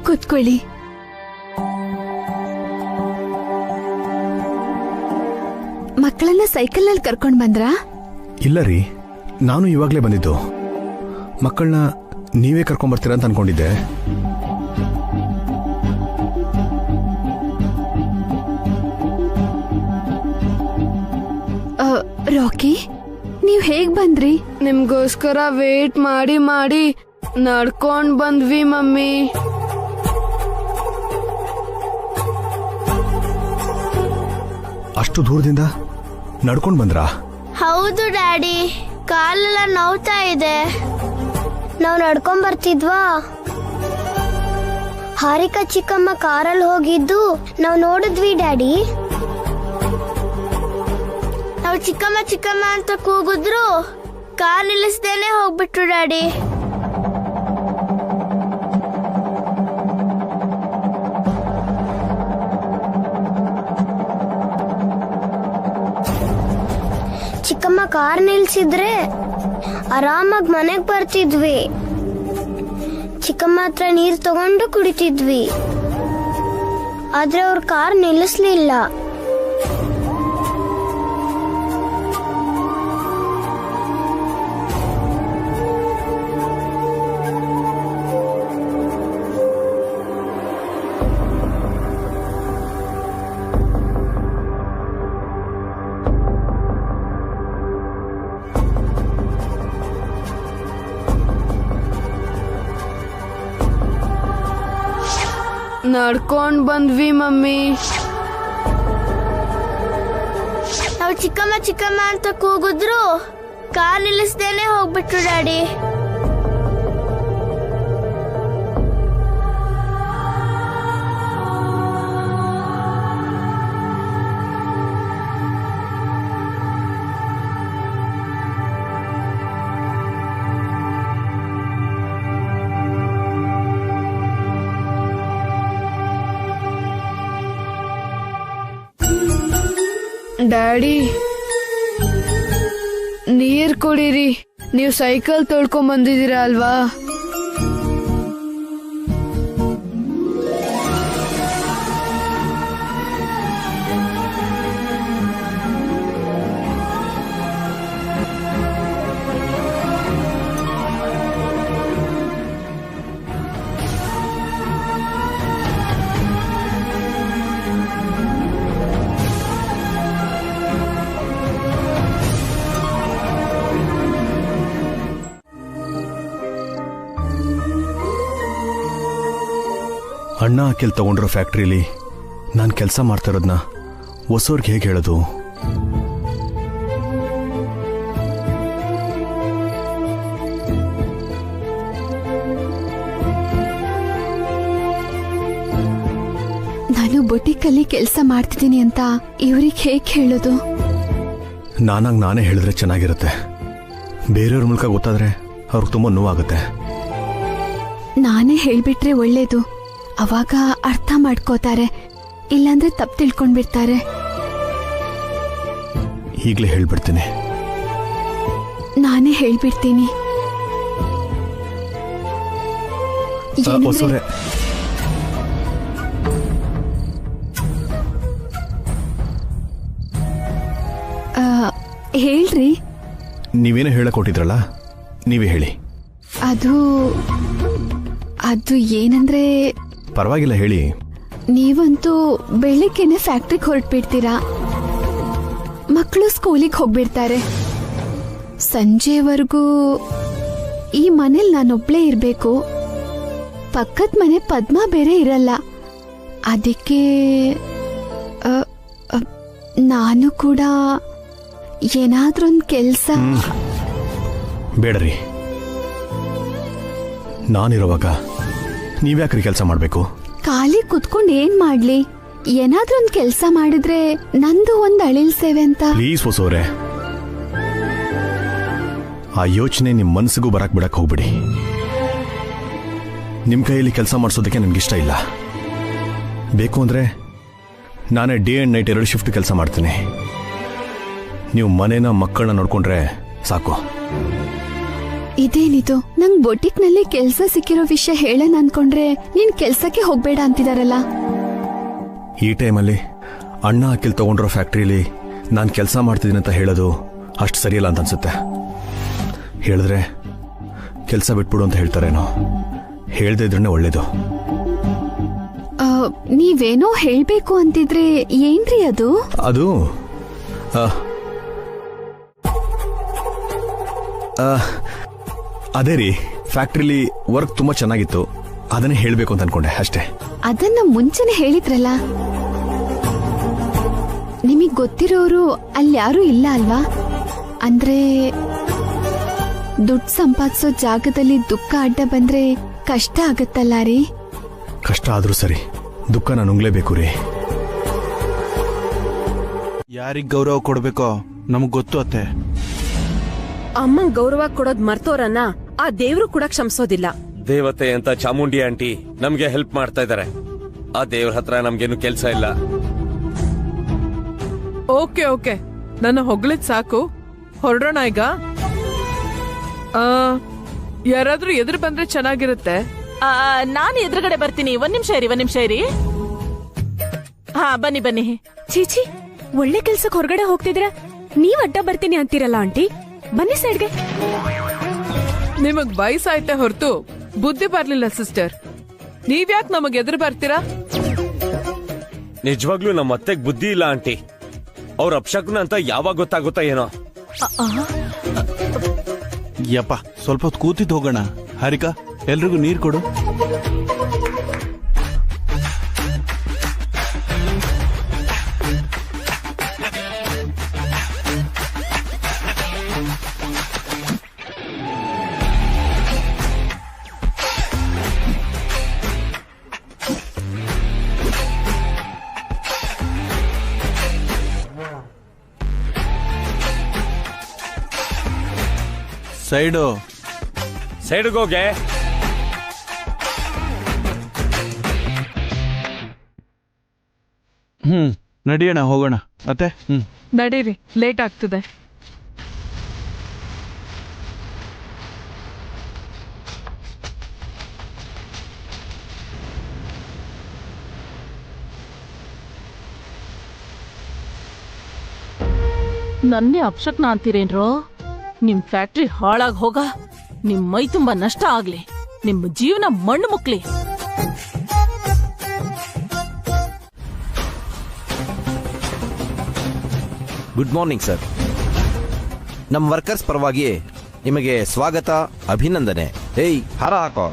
ಕೂತ್ಕೊಳ್ಳಿ. ಮಕ್ಕಳನ್ನ ಸೈಕಲ್ ನಲ್ಲಿ ಕರ್ಕೊಂಡ್ ಬಂದ್ರಾ? ಇಲ್ಲ ರೀ, ನಾನು ಇವಾಗ್ಲೇ ಬಂದಿದ್ದು. ಮಕ್ಕಳನ್ನ ನೀವೇ ಕರ್ಕೊಂಡ್ ಬರ್ತೀರಾ ಅಂತ ಅನ್ಕೊಂಡಿದ್ದೆ. ರಾಕಿ, ನೀವ್ ಹೇಗ್ ಬಂದ್ರಿ? ನಿಮ್ಗೋಸ್ಕರ ವೇಟ್ ಮಾಡಿ ಮಾಡಿ ನಡ್ಕೊಂಡ್ ಬಂದ್ವಿ ಮಮ್ಮಿ. ಅಷ್ಟು ದೂರದಿಂದ ನಡ್ಕೊಂಡ್ ಬಂದ್ರಾ? ಹೌದು ಡ್ಯಾಡಿ, ಕಾಲೆಲ್ಲ ನೋವ್ತಾ ಇದೆ. ನಾವು ನಡ್ಕೊಂಡ್ ಬರ್ತಿದ್ವಾ? ಹಾರಿಕಾ ಚಿಕ್ಕಮ್ಮ ಕಾರಲ್ಲಿ ಹೋಗಿದ್ದು ನಾವು ನೋಡಿದ್ವಿ ಡ್ಯಾಡಿ. ನಾವು ಚಿಕ್ಕಮ್ಮ ಚಿಕ್ಕಮ್ಮ ಅಂತ ಕೂಗಿದ್ರು, ಕಾರ್ ನಿಲ್ಲಿಸ್ದೇನೆ ಹೋಗ್ಬಿಟ್ರು ಡ್ಯಾಡಿ. ಚಿಕ್ಕಮ್ಮ ಕಾರ್ ನಿಲ್ಸಿದ್ರೆ ಆರಾಮಾಗಿ ಮನೆಗ್ ಬರ್ತಿದ್ವಿ. ಚಿಕ್ಕಮ್ಮ ಹತ್ರ ನೀರ್ ತಗೊಂಡು ಕುಡಿತಿದ್ವಿ. ಆದ್ರೆ ಅವ್ರ ಕಾರ್ ನಿಲ್ಲಿಸ್ಲಿಲ್ಲ. ನಡ್ಕೊಂಡ್ ಬಂದ್ವಿ ಮಮ್ಮಿ. ನಾವು ಚಿಕ್ಕಮ್ಮ ಚಿಕ್ಕಮ್ಮ ಅಂತ ಕೂಗಿದ್ರು, ಕಾರ್ ನಿಲ್ಲಿಸ್ದೇನೆ ಹೋಗ್ಬಿಟ್ರು ಡ್ಯಾಡಿ. ಡ್ಯಾಡಿ, ನೀರ್ ಕುಡೀರಿ. ನೀವು ಸೈಕಲ್ ತೊಳ್ಕೊಂಡ್ ಬಂದಿದ್ದೀರಾ ಅಲ್ವಾ? ಅಣ್ಣ ಅಖಿಲ್ ತಗೊಂಡಿರೋ ಫ್ಯಾಕ್ಟ್ರಿಲಿ ನಾನು ಕೆಲಸ ಮಾಡ್ತಾ ಇರೋದನ್ನ ಹೊಸೋರ್ಗೆ ಹೇಗೆ ಹೇಳೋದು? ನಾನು ಬೊಟಿಕಲ್ಲಿ ಕೆಲಸ ಮಾಡ್ತಿದ್ದೀನಿ ಅಂತ ಇವ್ರಿಗೆ ಹೇಗೆ ಹೇಳೋದು? ನಾನಾಗ ನಾನೇ ಹೇಳಿದ್ರೆ ಚೆನ್ನಾಗಿರುತ್ತೆ. ಬೇರೆಯವ್ರ ಮೂಲಕ ಗೊತ್ತಾದ್ರೆ ಅವ್ರಿಗೆ ತುಂಬ ನೋವಾಗುತ್ತೆ. ನಾನೇ ಹೇಳ್ಬಿಟ್ರೆ ಒಳ್ಳೇದು. ಅವಾಗ ಅರ್ಥ ಮಾಡ್ಕೋತಾರೆ, ಇಲ್ಲಾಂದ್ರೆ ತಪ್ಪು ತಿಳ್ಕೊಂಡ್ಬಿಡ್ತಾರೆ. ಈಗಲೇ ಹೇಳ್ಬಿಡ್ತೀನಿ. ನಾನೇ ಹೇಳ್ಬಿಡ್ತೀನಿ. ಹೊಸೋರೆ, ಹೇಳ್ರಿ. ನೀವೇನೋ ಹೇಳಕ್ ಕೊಟ್ಟಿದ್ರಲ್ಲ, ನೀವೇ ಹೇಳಿ. ಅದು ಏನಂದ್ರೆ, ಪರವಾಗಿಲ್ಲ ಹೇಳಿ. ನೀವಂತೂ ಬೆಳಿಗ್ಗೆನೆ ಫ್ಯಾಕ್ಟ್ರಿಗೆ ಹೊರಟ್ಬಿಡ್ತೀರಾ, ಮಕ್ಕಳು ಸ್ಕೂಲಿಗೆ ಹೋಗ್ಬಿಡ್ತಾರೆ. ಸಂಜೆವರೆಗೂ ಈ ಮನೇಲಿ ನಾನೊಬ್ಳೇ ಇರ್ಬೇಕು. ಪಕ್ಕದ ಮನೆ ಪದ್ಮ ಬೇರೆ ಇರಲ್ಲ. ಅದಕ್ಕೆ ನಾನು ಕೂಡ ಏನಾದ್ರೊಂದು ಕೆಲಸ. ಬೇಡ್ರಿ, ನಾನಿರುವಾಗ ನೀವ್ಯಾಕ್ರಿ ಕೆಲಸ ಮಾಡ್ಬೇಕು? ಖಾಲಿ ಕುತ್ಕೊಂಡು ಏನ್ ಮಾಡ್ಲಿ? ಏನಾದ್ರೊಂದು ಕೆಲಸ ಮಾಡಿದ್ರೆ ನಂದು ಒಂದು ಅಳಿಲ್ ಸೇವೆ ಅಂತ. ಪ್ಲೀಸ್ ಹೊಸೋರೆ, ಆ ಯೋಚನೆ ನಿಮ್ ಮನಸ್ಸಿಗೂ ಬರಕ್ ಬಿಡಕ್ ಹೋಗ್ಬಿಡಿ. ನಿಮ್ ಕೈಯಲ್ಲಿ ಕೆಲಸ ಮಾಡಿಸೋದಕ್ಕೆ ನನ್ಗಿಷ್ಟ ಇಲ್ಲ. ಬೇಕು ಅಂದ್ರೆ ನಾನೇ ಡೇ ಅಂಡ್ ನೈಟ್ 2 ಶಿಫ್ಟ್ ಕೆಲಸ ಮಾಡ್ತೀನಿ. ನೀವು ಮನೇನ ಮಕ್ಕಳನ್ನ ನೋಡ್ಕೊಂಡ್ರೆ ಸಾಕು. ಇದೇನಿದು, ನಂಗ್ ಬೊಟಿಕ್ ನಲ್ಲಿ ಕೆಲ್ಸ ಸಿಕ್ಕಿರೋ ವಿಷಯ ಹೇಳನ್ ಅನ್ಕೊಂಡ್ರೆ ನೀನ್ ಕೆಲ್ಸಕ್ಕೆ ಹೋಗ್ಬೇಡ ಅಂತಿದಾರಲ್ಲ. ಈ ಟೈಮಲ್ಲಿ ಅಣ್ಣ ಅಕ್ಕಿಲ್ ತಗೊಂಡಿರೋ ಫ್ಯಾಕ್ಟ್ರಿಲಿ ನಾನು ಕೆಲಸ ಮಾಡ್ತಿದ್ದೀನಿ ಅಂತ ಹೇಳೋದು ಅಷ್ಟು ಸರಿಯಲ್ಲ ಅಂತ ಅನ್ಸುತ್ತೆ. ಹೇಳಿದ್ರೆ ಕೆಲಸ ಬಿಟ್ಬಿಡು ಅಂತ ಹೇಳ್ತಾರೇನೋ. ಹೇಳ್ದೇ ಇದ್ರೆ ಒಳ್ಳೇದು. ನೀವೇನೋ ಹೇಳ್ಬೇಕು ಅಂತಿದ್ರೆ ಏನ್ರಿ ಅದು? ಅದು ಅದೇ ರೀ, ಫ್ಯಾಕ್ಟ್ರಿಲಿ ವರ್ಕ್ ತುಂಬಾ ಚೆನ್ನಾಗಿತ್ತು, ಅದನ್ನೇ ಹೇಳ್ಬೇಕು ಅಂತ ಅನ್ಕೊಂಡೆ ಅಷ್ಟೇ. ಅದನ್ನ ಮುಂಚೆನೆ ಹೇಳಿದ್ರಲ್ಲ. ನಿಮಗ್ ಗೊತ್ತಿರೋರು ಅಲ್ಲಿ ಯಾರು ಇಲ್ಲ ಅಲ್ವಾ? ಅಂದ್ರೆ ದುಡ್ಡು ಸಂಪಾದಿಸೋ ಜಾಗದಲ್ಲಿ ದುಃಖ ಅಡ್ಡ ಬಂದ್ರೆ ಕಷ್ಟ ಆಗತ್ತಲ್ಲ ರೀ. ಕಷ್ಟ ಆದ್ರೂ ಸರಿ, ದುಃಖ ನಾನು ನುಂಗ್ಲೇಬೇಕು ರೀ. ಯಾರಿಗ್ ಗೌರವ ಕೊಡ್ಬೇಕೋ ನಮಗ್ ಗೊತ್ತು ಅತ್ತೆ. ಅಮ್ಮಂಗ್ ಗೌರವ ಕೊಡೋದ್ ಮರ್ತೋರನ್ನ ಆ ದೇವ್ರು ಕೂಡ ಕ್ಷಮಿಸೋದಿಲ್ಲ. ದೇವತೆ ಅಂತ ಚಾಮುಂಡಿ ಆಂಟಿ ನಮ್ಗೆ ಹೆಲ್ಪ್ ಮಾಡ್ತಾ ಇದಾರೆ. ಆ ದೇವ್ರ ಹತ್ರ ನಮ್ಗೇನು ಕೆಲ್ಸ ಇಲ್ಲ. ಓಕೆ ಓಕೆ, ನನ್ನ ಹೊಗಳಿದ್ ಸಾಕು, ಹೊರಡೋಣ ಈಗ. ಯಾರಾದ್ರೂ ಎದುರು ಬಂದ್ರೆ ಚೆನ್ನಾಗಿರುತ್ತೆ. ನಾನು ಎದುರುಗಡೆ ಬರ್ತೀನಿ. ಒಂದ್ ನಿಮಿಷ ಇರಿ. ಹಾ, ಬನ್ನಿ ಬನ್ನಿ. ಚೀಚಿ, ಒಳ್ಳೆ ಕೆಲ್ಸಕ್ ಹೊರಗಡೆ ಹೋಗ್ತಿದ್ರ ನೀವ್ ಅಡ್ಡ ಬರ್ತೀನಿ ಅಂತೀರಲ್ಲ ಆಂಟಿ. ಬನ್ನಿ ಸೈಡ್ಗೆ. ನಿಮಗ್ ವಯಸ್ಸಾಯ್ತೆ ಹೊರತು ಬುದ್ಧಿ ಬರ್ಲಿಲ್ಲ ಸಿಸ್ಟರ್. ನೀವ್ಯಾಕ್ ನಮಗ್ ಎದುರು ಬರ್ತೀರಾ? ನಿಜವಾಗ್ಲೂ ನಮ್ಮ ಅತ್ತೆಗ್ ಬುದ್ಧಿ ಇಲ್ಲ ಆಂಟಿ. ಅವ್ರ ಅಪ್ಶಕುನ ಅಂತ ಯಾವಾಗ ಗೊತ್ತಾಗುತ್ತಾ ಏನೋ. ಯಪ್ಪ, ಸ್ವಲ್ಪ ಹೊತ್ತು ಕೂತಿದ್ ಹೋಗೋಣ. ಹಾರಿಕಾ, ಎಲ್ರಿಗೂ ನೀರ್ ಕೊಡು. ಸೈಡ್ಗೋಗೆ. ನಡಿಯೋಣ, ಹೋಗೋಣ ಮತ್ತೆ. ನಡೀರಿ, ಲೇಟ್ ಆಗ್ತದೆ. ನನ್ನೇ ಅಪ್ಶಕ್ನ ಅಂತೀರೇನ್ರೋ? ನಿಮ್ ಫ್ಯಾಕ್ಟ್ರಿ ಹಾಳಾಗ್ ಹೋಗ, ನಿಮ್ ಮೈ ತುಂಬಾ ನಷ್ಟ ಆಗ್ಲಿ, ನಿಮ್ ಜೀವನ ಮಣ್ಣು ಮುಕ್ಲಿ. Good morning sir. ನಮ್ಮ ವರ್ಕರ್ಸ್ ಪರವಾಗಿ ನಿಮಗೆ ಸ್ವಾಗತ, ಅಭಿನಂದನೆ. ಏಯ್, ಹಾರ ಹಾಕೋ.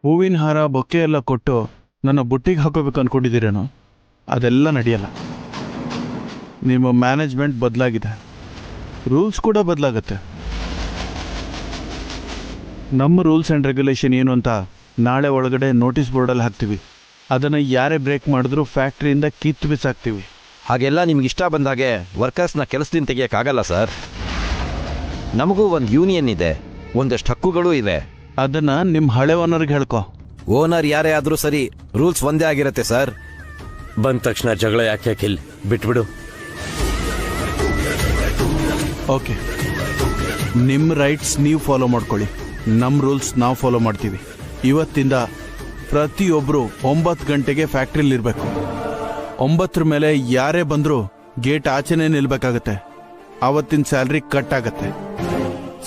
ಹೂವಿನ ಹಾರ, ಬೊಕ್ಕೆ ಎಲ್ಲ ಕೊಟ್ಟು ನನ್ನ ಬುಟ್ಟಿಗೆ ಹಾಕೋಬೇಕು ಅನ್ಕೊಂಡಿದ್ದೀರೇನೋ? ಅದೆಲ್ಲ ನಡೆಯಲ್ಲ. ನಿಮ್ಮ ಮ್ಯಾನೇಜ್ಮೆಂಟ್ ಬದಲಾಗಿದೆ, ರೂಲ್ಸ್ ಕೂಡ ಬದಲಾಗತ್ತೆ. ನಮ್ಮ ರೂಲ್ಸ್ ಆ್ಯಂಡ್ ರೆಗ್ಯುಲೇಷನ್ ಏನು ಅಂತ ನಾಳೆ ಒಳಗಡೆ ನೋಟಿಸ್ ಬೋರ್ಡಲ್ಲಿ ಹಾಕ್ತೀವಿ. ಅದನ್ನು ಯಾರೇ ಬ್ರೇಕ್ ಮಾಡಿದ್ರೂ ಫ್ಯಾಕ್ಟ್ರಿಯಿಂದ ಕಿತ್ತು ಬಿಸಾಕ್ತೀವಿ. ಹಾಗೆಲ್ಲ ನಿಮ್ಗೆ ಇಷ್ಟ ಬಂದಾಗೆ ವರ್ಕರ್ಸ್ನ ಕೆಲಸದಿಂದ ತೆಗಿಯೋಕ್ಕಾಗಲ್ಲ ಸರ್. ನಮಗೂ ಒಂದು ಯೂನಿಯನ್ ಇದೆ, ಒಂದಷ್ಟು ಹಕ್ಕುಗಳೂ ಇದೆ. ಅದನ್ನು ನಿಮ್ಮ ಹಳೆ ಓನರ್ಗೆ ಹೇಳ್ಕೊ. ಓನರ್ ಯಾರೇ ಆದರೂ ಸರಿ, ರೂಲ್ಸ್ ಒಂದೇ ಆಗಿರುತ್ತೆ ಸರ್. ಬಂದ ತಕ್ಷಣ ಜಗಳ ಯಾಕೆ ಕಿಲ್, ಬಿಟ್ಬಿಡು. ಓಕೆ, ನಿಮ್ಮ ರೈಟ್ಸ್ ನೀವು ಫಾಲೋ ಮಾಡ್ಕೊಳ್ಳಿ, ನಮ್ಮ ರೂಲ್ಸ್ ನಾವು ಫಾಲೋ ಮಾಡ್ತೀವಿ. ಇವತ್ತಿಂದ ಪ್ರತಿಯೊಬ್ಬರು 9 ಗಂಟೆಗೆ ಫ್ಯಾಕ್ಟ್ರಿಲಿರಬೇಕು. 9 ಮೇಲೆ ಯಾರೇ ಬಂದರೂ ಗೇಟ್ ಆಚೆನೇ ನಿಲ್ಬೇಕಾಗತ್ತೆ. ಅವತ್ತಿನ ಸ್ಯಾಲ್ರಿ ಕಟ್ ಆಗತ್ತೆ.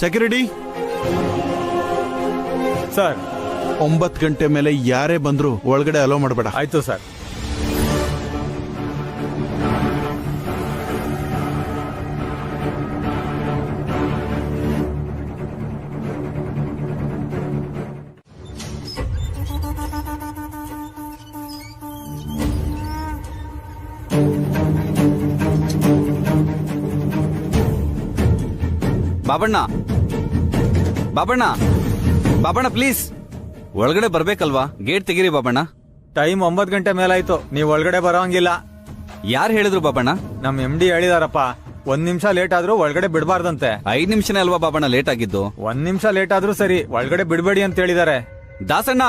ಸೆಕ್ಯೂರಿಟಿ ಸರ್, 9 ಗಂಟೆ ಮೇಲೆ ಯಾರೇ ಬಂದರೂ ಒಳಗಡೆ ಅಲೋ ಮಾಡಬೇಡ. ಆಯ್ತು ಸರ್. ಬಾಬಣ್ಣ, ಬಾಬಣ್ಣ, ಬಾಬಣ್ಣ ಪ್ಲೀಸ್, ಒಳಗಡೆ ಬರ್ಬೇಕಲ್ವಾ? ಗೇಟ್ ತೆಗೀರಿ ಬಾಬಣ್ಣ. ಟೈಮ್ 9 ಗಂಟೆ ಮೇಲಾಯ್ತು, ನೀವು ಒಳಗಡೆ ಬರೋಂಗಿಲ್ಲ. ಯಾರು ಹೇಳಿದ್ರು ಬಾಬಣ್ಣ? ನಮ್ MD ಹೇಳಿದಾರಪ್ಪ, 1 ನಿಮಿಷ ಲೇಟ್ ಆದ್ರೂ ಒಳಗಡೆ ಬಿಡಬಾರ್ದಂತೆ. 5 ನಿಮಿಷನೇ ಅಲ್ವಾ ಬಾಬಣ್ಣ ಲೇಟ್ ಆಗಿದ್ದು? 1 ನಿಮಿಷ ಲೇಟ್ ಆದ್ರೂ ಸರಿ, ಒಳಗಡೆ ಬಿಡಬೇಡಿ ಅಂತ ಹೇಳಿದಾರೆ. ದಾಸಣ್ಣ,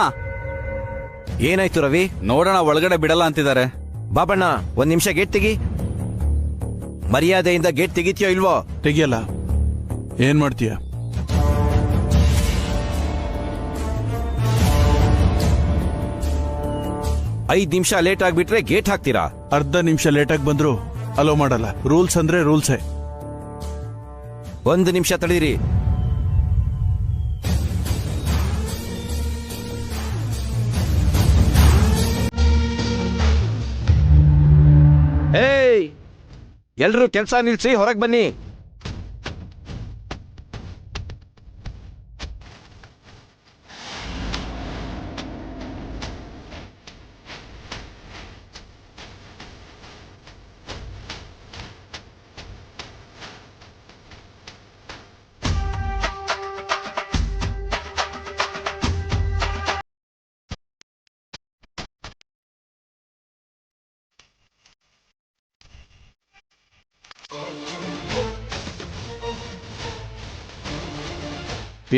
ಏನಾಯ್ತು ರವಿ? ನೋಡೋಣ, ಒಳಗಡೆ ಬಿಡಲ್ಲ ಅಂತಿದ್ದಾರೆ. ಬಾಬಣ್ಣ 1 ನಿಮಿಷ ಗೇಟ್ ತೆಗಿ. ಮರ್ಯಾದೆಯಿಂದ ಗೇಟ್ ತೆಗಿತೀಯೋ ಇಲ್ವೋ? ತೆಗಿಯಲ್ಲ. ಏನ್ ಮಾಡ್ತೀಯ? ಐದು ನಿಮಿಷ ಲೇಟ್ ಆಗ್ಬಿಟ್ರೆ ಗೇಟ್ ಹಾಕ್ತೀರಾ? ಅರ್ಧ ನಿಮಿಷ ಲೇಟ್ ಆಗಿ ಬಂದ್ರು ಅಲೋ ಮಾಡಲ್ಲ. ರೂಲ್ಸ್ ಅಂದ್ರೆ ರೂಲ್ಸೇ. 1 ನಿಮಿಷ ತಡೀರಿ. ಏಯ್, ಎಲ್ರೂ ಕೆಲಸ ನಿಲ್ಸಿ ಹೊರಗೆ ಬನ್ನಿ.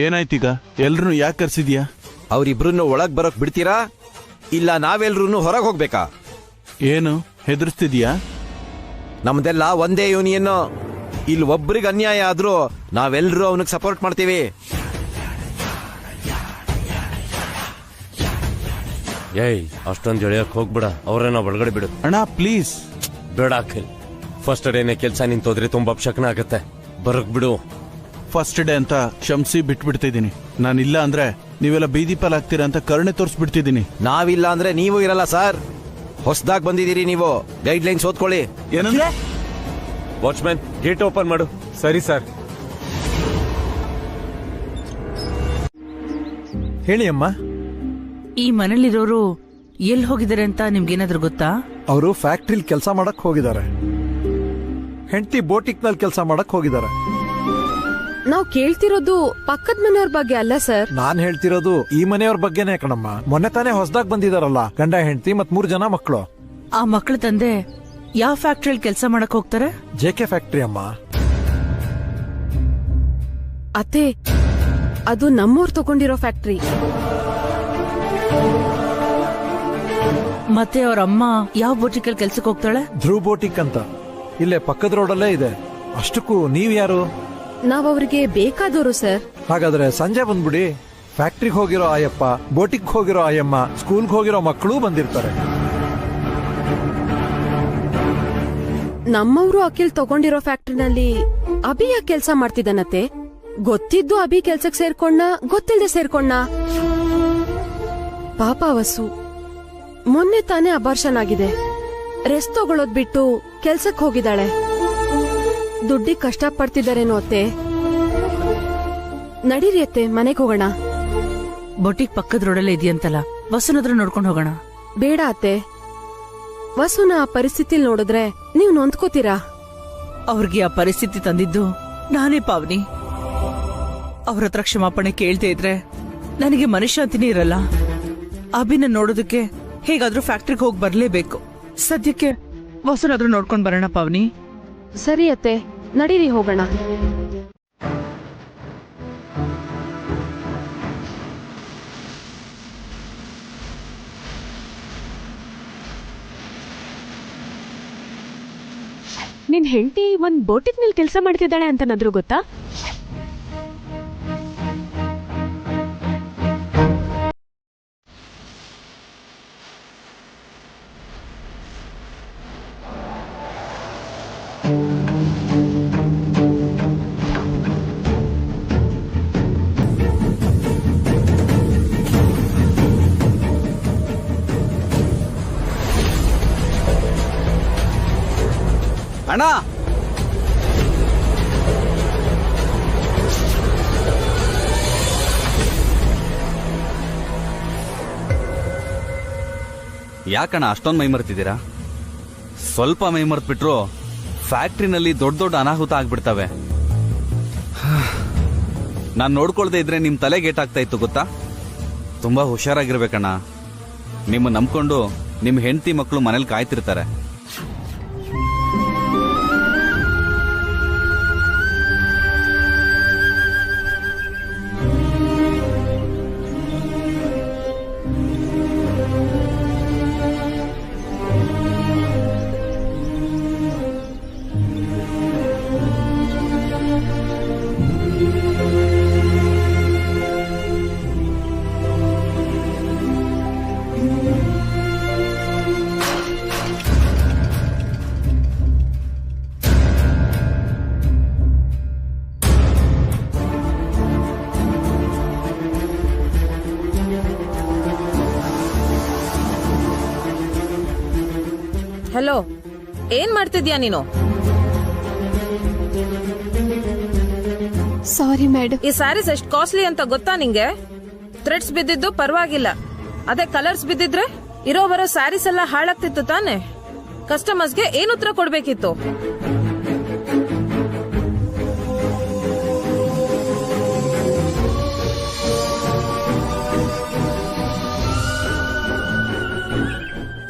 ಏನಾಯ್ತೀಗ? ಎಲ್ರು ಯಾಕೆ ಕರ್ಸಿದ್ಯಾ? ಅವ್ರಿಬ್ರನ್ನು ಒಳಗ್ ಬರೋಕ್ ಬಿಡ್ತೀರಾ ಇಲ್ಲ ನಾವೆಲ್ರೂ ಹೊರಗೆ ಹೋಗ್ಬೇಕಾ? ಏನು ಹೆದರ್ಸ್ತಿದ್ಯಾ? ನಮ್ದೆಲ್ಲ ಒಂದೇ ಯೂನಿಯನ್. ಇಲ್ಲಿ ಒಬ್ರಿಗೆ ಅನ್ಯಾಯ ಆದ್ರೂ ನಾವೆಲ್ಲರೂ ಅವನಿಗೆ ಸಪೋರ್ಟ್ ಮಾಡ್ತೀವಿ. ಏಯ್, ಅಷ್ಟೊಂದು ಎಳೆಯಕ್ ಹೋಗ್ಬಿಡ. ಅವ್ರನ್ನ ಒಳಗಡೆ ಬಿಡು. ಅಣ್ಣ ಪ್ಲೀಸ್. ಬೇಡ ಅಖಿಲ್, ಫಸ್ಟ್ ಡೇನೆ ಕೆಲ್ಸ ನಿಂತೋದ್ರೆ ತುಂಬಾ ಅಪಶಕನ ಆಗತ್ತೆ. ಬರಕ್ ಬಿಡು. ಫಸ್ಟ್ ಡೇ ಅಂತ ಕ್ಷಮಿಸಿ ಬಿಟ್ಬಿಡ್ತಿದ್ದೀನಿ. ನಾನಿಲ್ಲ ಅಂದ್ರೆ ನೀವೆಲ್ಲ ಬೀದಿ ಪಾಲಾಗ್ತೀರಾ ಅಂತ ಕರುಣೆ ತೋರಿಸ್ಬಿಡ್ತಿದ್ದೀನಿ. ನಾವಿಲ್ಲ ಅಂದ್ರೆ ನೀವು ಇರಲ್ಲ ಸರ್. ಹೊಸದಾಗಿ ಬಂದಿದ್ದೀರಿ ನೀವು. ಗೈಡ್ ಲೈನ್ಸ್ ಓದ್ಕೊಳ್ಳಿ. ಏನಂದ್ರೆ? ವಾಚ್ಮ್ಯಾನ್, ಗೇಟ್ ಓಪನ್ ಮಾಡು. ಸರಿ ಸರ್. ಹೇಳಿ ಅಮ್ಮ. ಈ ಮನೇಲಿರೋರು ಎಲ್ಲಿ ಹೋಗಿದ್ದಾರೆ ಅಂತ ನಿಮ್ಗೇನಾದ್ರೂ ಗೊತ್ತಾ? ಅವರು ಫ್ಯಾಕ್ಟ್ರಿಲ್ ಕೆಲಸ ಮಾಡಕ್ ಹೋಗಿದ್ದಾರೆ. ಹೆಂಡತಿ ಬೋಟಿಕ್ ನಲ್ಲಿ ಕೆಲಸ ಮಾಡಕ್ ಹೋಗಿದ್ದಾರೆ. ನಾವ್ ಕೇಳ್ತಿರೋದು ಪಕ್ಕದ ಮನೆಯವ್ರ ಬಗ್ಗೆ ಅಲ್ಲ ಸರ್. ನಾನ್ ಹೇಳ್ತಿರೋದು ಈ ಮನೆಯವ್ರ ಬಗ್ಗೆನೇ ಕಣಮ್ಮ. ಮೊನ್ನೆ ತಾನೇ ಹೊಸದಾಗಿ ಬಂದಿದಾರಲ್ಲ, ಗಂಡ ಹೆಂಡತಿ ಮತ್ 3 ಜನ ಮಕ್ಕಳು. ಆ ಮಕ್ಳ ತಂದೆ ಯಾವ ಫ್ಯಾಕ್ಟ್ರಿಯಲ್ಲಿ ಕೆಲಸ ಮಾಡಕ್ ಹೋಗ್ತಾರೆ? JK ಫ್ಯಾಕ್ಟ್ರಿ ಅಮ್ಮ. ಅತ್ತೆ, ಅದು ನಮ್ಮೂರ್ ತಗೊಂಡಿರೋ ಫ್ಯಾಕ್ಟ್ರಿ. ಮತ್ತೆ ಅವ್ರ ಅಮ್ಮ ಯಾವ ಬೋಟಿಕಲ್ ಕೆಲ್ಸಕ್ಕೆ ಹೋಗ್ತಾಳೆ? ಧ್ರುವ್ ಬೋಟಿಕ್ ಅಂತ, ಇಲ್ಲೇ ಪಕ್ಕದ ರೋಡಲ್ಲೇ ಇದೆ. ಅಷ್ಟಕ್ಕೂ ನೀವ್ ಯಾರು? ನಾವ್ ಅವ್ರಿಗೆ ಬೇಕಾದವರು ಸರ್. ಹಾಗಾದ್ರೆ ಸಂಜೆ ಬಂದ್ಬಿಡಿ. ಫ್ಯಾಕ್ಟ್ರಿಗೆ ಹೋಗಿರೋ ಆಯಪ್ಪ, ಬೋಟಿಕ್ ಹೋಗಿರೋ ಆಯಮ್ಮ, ಸ್ಕೂಲ್ಗೆ ಹೋಗಿರೋ ಮಕ್ಕಳು ಬಂದಿರ್ತಾರೆ. ನಮ್ಮವ್ರು ಅಖಿಲ್ ತಗೊಂಡಿರೋ ಫ್ಯಾಕ್ಟ್ರಿನಲ್ಲಿ ಅಭಿ ಯಾಕೆ ಕೆಲ್ಸ ಮಾಡ್ತಿದ್ದಾನತ್ತೆ? ಗೊತ್ತಿದ್ದು ಅಭಿ ಕೆಲ್ಸಕ್ ಸೇರ್ಕೊಂಡ, ಗೊತ್ತಿಲ್ದೆ ಸೇರ್ಕೊಂಡ. ಪಾಪ ವಸು, ಮೊನ್ನೆ ತಾನೇ ಅಬಾರ್ಷನ್ ಆಗಿದೆ. ರೆಸ್ಟ್ ತಗೊಳೋದ್ ಬಿಟ್ಟು ಕೆಲ್ಸಕ್ ಹೋಗಿದ್ದಾಳೆ. ದುಡ್ಡಿಗೆ ಕಷ್ಟ ಪಡ್ತಿದ್ದಾರೇನೋ ಅತ್ತೆ. ನಡೀರಿ ಅತ್ತೆ, ಮನೆಗೆ ಹೋಗೋಣ. ಬೊಟಿಕ್ ಪಕ್ಕದ ರೋಡಲ್ಲೇ ಇದೆಯಂತಲ್ಲ, ಬಸ್ಸನಾದ್ರೂ ನೋಡ್ಕೊಂಡು ಹೋಗೋಣ. ಬೇಡ ಅತ್ತೆ, ವಸುನ ಆ ಪರಿಸ್ಥಿತಿಲ್ ನೋಡಿದ್ರೆ ನೀವ್ ನೊಂದ್ಕೋತೀರಾ. ಅವ್ರಿಗೆ ಆ ಪರಿಸ್ಥಿತಿ ತಂದಿದ್ದು ನಾನೇ ಪಾವನಿ. ಅವ್ರ ಹತ್ರ ಕ್ಷಮಾಪಣೆ ಕೇಳ್ತಾ ಇದ್ರೆ ನನಗೆ ಮನಃಶಾಂತಿನೇ ಇರಲ್ಲ. ಅಭಿನ ನೋಡೋದಕ್ಕೆ ಹೇಗಾದ್ರೂ ಫ್ಯಾಕ್ಟ್ರಿಗೆ ಹೋಗಿ ಬರ್ಲೇಬೇಕು. ಸದ್ಯಕ್ಕೆ ವಸುನಾದ್ರೂ ನೋಡ್ಕೊಂಡ್ ಬರೋಣ ಪಾವನಿ. ಸರಿ ಅತ್ತೆ, ನಡೀರಿ ಹೋಗೋಣ. ನಿನ್ ಹೆಂಡತಿ ಒಂದ್ ಬೋಟಿಕ್ ನಲ್ಲಿ ಕೆಲಸ ಮಾಡ್ತಿದ್ದಾಳೆ ಅಂತನಾದ್ರೂ ಗೊತ್ತಾ? ಅಣ್ಣ, ಯಾಕಣ್ಣ ಅಷ್ಟೊಂದು ಮೈ ಮರ್ತಿದ್ದೀರಾ? ಸ್ವಲ್ಪ ಮೈ ಮರ್ತ್ಬಿಟ್ರು ಫ್ಯಾಕ್ಟ್ರಿನಲ್ಲಿ ದೊಡ್ಡ ದೊಡ್ಡ ಅನಾಹುತ ಆಗ್ಬಿಡ್ತವೆ. ನಾನ್ ನೋಡ್ಕೊಳ್ದೆ ಇದ್ರೆ ನಿಮ್ ತಲೆ ಗೇಟಾಗ್ತಾ ಇತ್ತು ಗೊತ್ತಾ? ತುಂಬಾ ಹುಷಾರಾಗಿರ್ಬೇಕಣ್ಣ. ನಿಮ್ಮ ನಂಬ್ಕೊಂಡು ನಿಮ್ ಹೆಂಡತಿ ಮಕ್ಕಳು ಮನೇಲಿ ಕಾಯ್ತಿರ್ತಾರೆ. ಏನ್ ಮಾಡ್ತಿದ್ಯಾ ನೀನು? Sorry madam. ಈ ಸ್ಯಾರೀಸ್ ಎಷ್ಟು ಕಾಸ್ಟ್ಲಿ ಅಂತ ಗೊತ್ತಾ ನಿಂಗೆ? ಥ್ರೆಡ್ಸ್ ಬಿದ್ದಿದ್ದು ಪರವಾಗಿಲ್ಲ, ಅದೇ ಕಲರ್ಸ್ ಬಿದ್ದಿದ್ರೆ ಇರೋ ಬರೋ ಸ್ಯಾರೀಸ್ ಎಲ್ಲ ಹಾಳಾಗ್ತಿತ್ತು ತಾನೆ. ಕಸ್ಟಮರ್ಸ್ಗೆ ಏನ್ ಉತ್ತರ ಕೊಡ್ಬೇಕಿತ್ತು?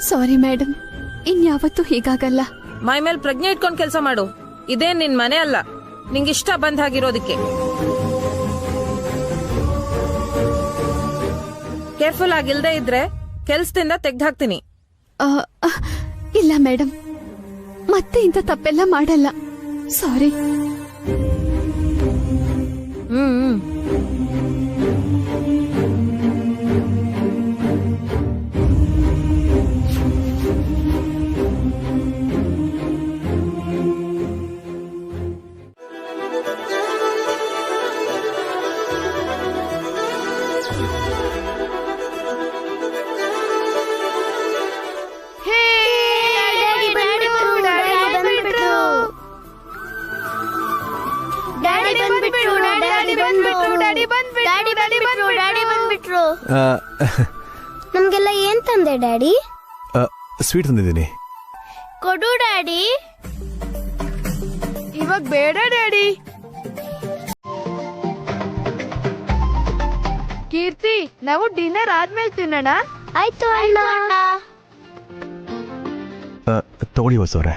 ಸಾರಿ ಮೇಡಮ್, ಇನ್ಯಾವತ್ತೂ ಹೀಗಾಗಲ್ಲ. ಮೈ ಮೇಲ್ ಪ್ರಜ್ಞೆ ಇಟ್ಕೊಂಡ್ ಕೆಲಸ ಮಾಡು. ಇದೇನ್ ನಿನ್ ಮನೆ ಅಲ್ಲ, ನಿಂಗಿಷ್ಟ ಬಂದ್ ಹಾಗಿರೋದಿಕ್ಕೆ. ಕೇರ್ಫುಲ್ ಆಗಿಲ್ದೇ ಇದ್ರೆ ಕೆಲ್ಸದಿಂದ ತೆಗ್ದಾಕ್ತೀನಿ. ಇಲ್ಲ ಮೇಡಮ್, ಮತ್ತೆ ಇಂಥ ತಪ್ಪೆಲ್ಲ ಮಾಡಲ್ಲ. ಸಾರಿ. ನಮ್ಗೆಲ್ಲ ಏನ್ ತಂದೆ ಡ್ಯಾಡಿ? ಸ್ವೀಟ್ ತಂದಿದ್ದೀನಿ. ಕೊಡು ಡ್ಯಾಡಿ. ಇವಾಗ ಬೇಡ ಡ್ಯಾಡಿ. ಕೀರ್ತಿ, ನಾವು ಡಿನ್ನರ್ ಆದ್ಮೇಲೆ ತಿನ್ನೋಣ. ಆಯ್ತು ಅಣ್ಣ. ತಗೊಳ್ಳಿ ಹೊಸವ್ರೆ.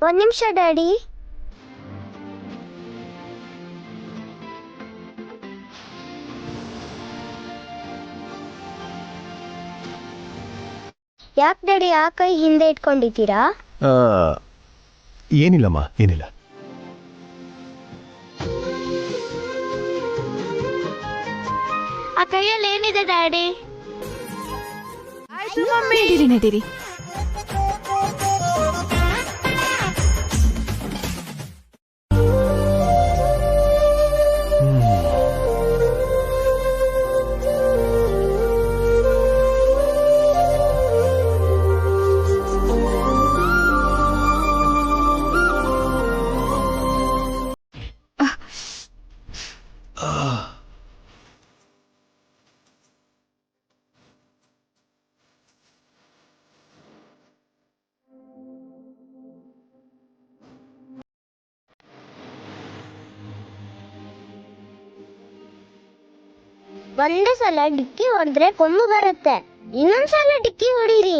ಒಂದ್ ನಿಮಿಷ ಡ್ಯಾಡಿ. ಯಾಕೆ ಡ್ಯಾಡಿ ಆ ಕೈ ಹಿಂದೆ ಇಟ್ಕೊಂಡಿದ್ದೀರಾ? ಏನಿಲ್ಲಮ್ಮ, ಏನಿಲ್ಲ. ಆ ಕೈಯಲ್ಲಿ ಏನಿದೆ ಡ್ಯಾಡಿ? ನಡೀರಿ ನಡೀರಿ. ಒಂದು ಸಲ ಡಿಕ್ಕಿ ಹೊಡೆದ್ರೆ ಕೊಂಬು ಬರುತ್ತೆ, ಇನ್ನೊಂದ್ಸಲ ಡಿಕ್ಕಿ ಹೊಡೀರಿ.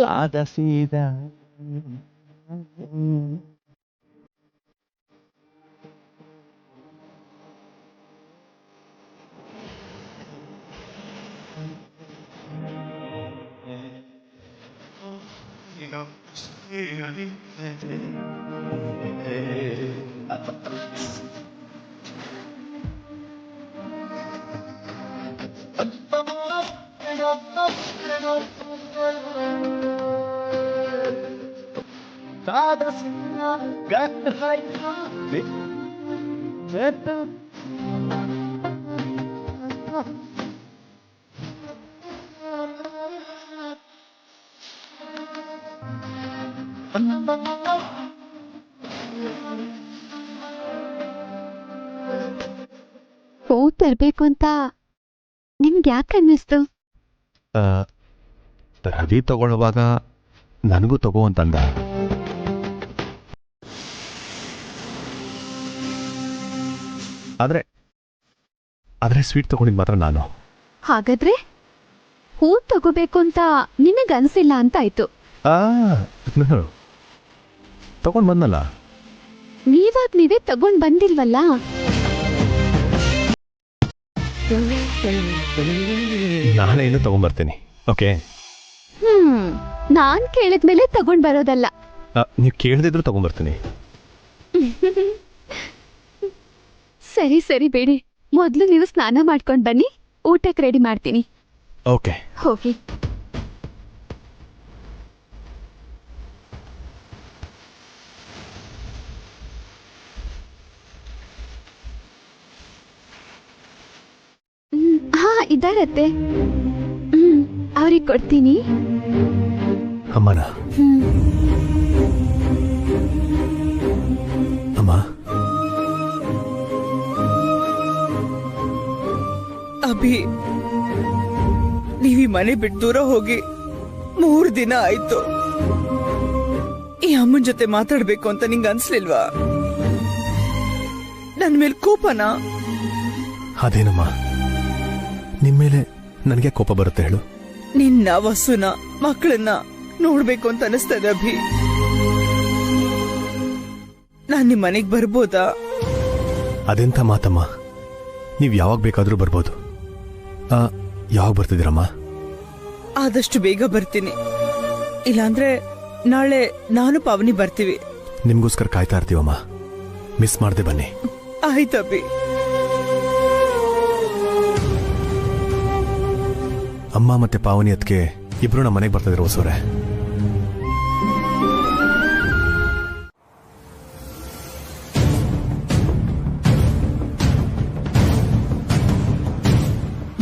ಹೂ ತರ್ಬೇಕು ಅಂತ ನಿಮ್ಗೆ ಯಾಕೆ ಅನ್ನಿಸ್ತು? ರವಿ ತಗೊಳ್ಳುವಾಗ ನನಗೂ ತಗೋ ಅಂತಂದ. ಆದ್ರೆ ಸ್ವೀಟ್ ತಗೊಂಡಿದ್ ಮಾತ್ರ ನಾನು. ಹಾಗಾದ್ರೆ ಹೂ ತಗೋಬೇಕು ಅಂತ ನಿನಗೆ ಅನ್ಸಿಲ್ಲ ಅಂತ ಆಯ್ತು. ತಗೊಂಡ್ ಬಂದಲ್ಲ. ನೀವಾಗ ನೀವೇ ತಗೊಂಡ್ ಬಂದಿಲ್ವಲ್ಲ. ನಾಳೆ ಇನ್ನು ತಗೊಂಡ್ಬರ್ತೀನಿ. ಓಕೆ. ನಾನ್ ಕೇಳಿದ್ಮೇಲೆ ತಗೊಂಡ್ ಬರೋದಲ್ಲ. ನೀವು ಕೇಳದಿದ್ರು ತಗೊಂಡ್ಬರ್ತೀನಿ. ಸರಿ ಸರಿ ಬೇಡಿ, ಮೊದ್ಲು ನೀವು ಸ್ನಾನ ಮಾಡ್ಕೊಂಡ್ ಬನ್ನಿ, ಊಟಕ್ಕೆ ರೆಡಿ ಮಾಡ್ತೀನಿ. ಓಕೆ, ಹೋಗಿ. ಹಾ, ಇದಾರತ್ತೆ. ಅವ್ರಿಗೆ ಕೊಡ್ತೀನಿ. ಅಮ್ಮನ ಅಮ್ಮ, ಅಭಿ, ನೀವೀ ಮನೆ ಬಿಟ್ಟು ದೂರ ಹೋಗಿ 3 ದಿನ ಆಯ್ತು. ಈ ಅಮ್ಮನ ಜೊತೆ ಮಾತಾಡ್ಬೇಕು ಅಂತ ನಿಂಗೆ ಅನ್ಸ್ಲಿಲ್ವಾ? ನನ್ ಮೇಲೆ ಕೋಪನಾ? ಅದೇನಮ್ಮ, ನಿಮ್ಮೇಲೆ ನನಗೆ ಕೋಪ ಬರುತ್ತೆ ಹೇಳು? ನಿನ್ನ ವಸುನ ಮಕ್ಕಳನ್ನ ನೋಡ್ಬೇಕು ಅಂತ ಅನಿಸ್ತದೆ ಅಭಿ. ನಾನ್ ನಿಮ್ ಮನೆಗ್ ಬರ್ಬೋದಾ? ಅದೆಂತ ಮಾತಮ್ಮ, ನೀವ್ ಯಾವಾಗ ಬೇಕಾದ್ರೂ ಬರ್ಬೋದು. ಯಾವಾಗ ಬರ್ತಿದ್ದೀರಮ್ಮ? ಆದಷ್ಟು ಬೇಗ ಬರ್ತೀನಿ. ಇಲ್ಲಾಂದ್ರೆ ನಾಳೆ ನಾನು ಪಾವನಿ ಬರ್ತೀವಿ. ನಿಮ್ಗೋಸ್ಕರ ಕಾಯ್ತಾ ಇರ್ತೀವಮ್ಮ, ಮಿಸ್ ಮಾಡದೆ ಬನ್ನಿ. ಆಯ್ತಬ್ಬಿ. ಅಮ್ಮ ಮತ್ತೆ ಪಾವನಿ ಅದಕ್ಕೆ ಇಬ್ರು ನಮ್ಮ ಮನೆಗೆ ಬರ್ತಿದ್ರು ಹೊಸೂರೆ.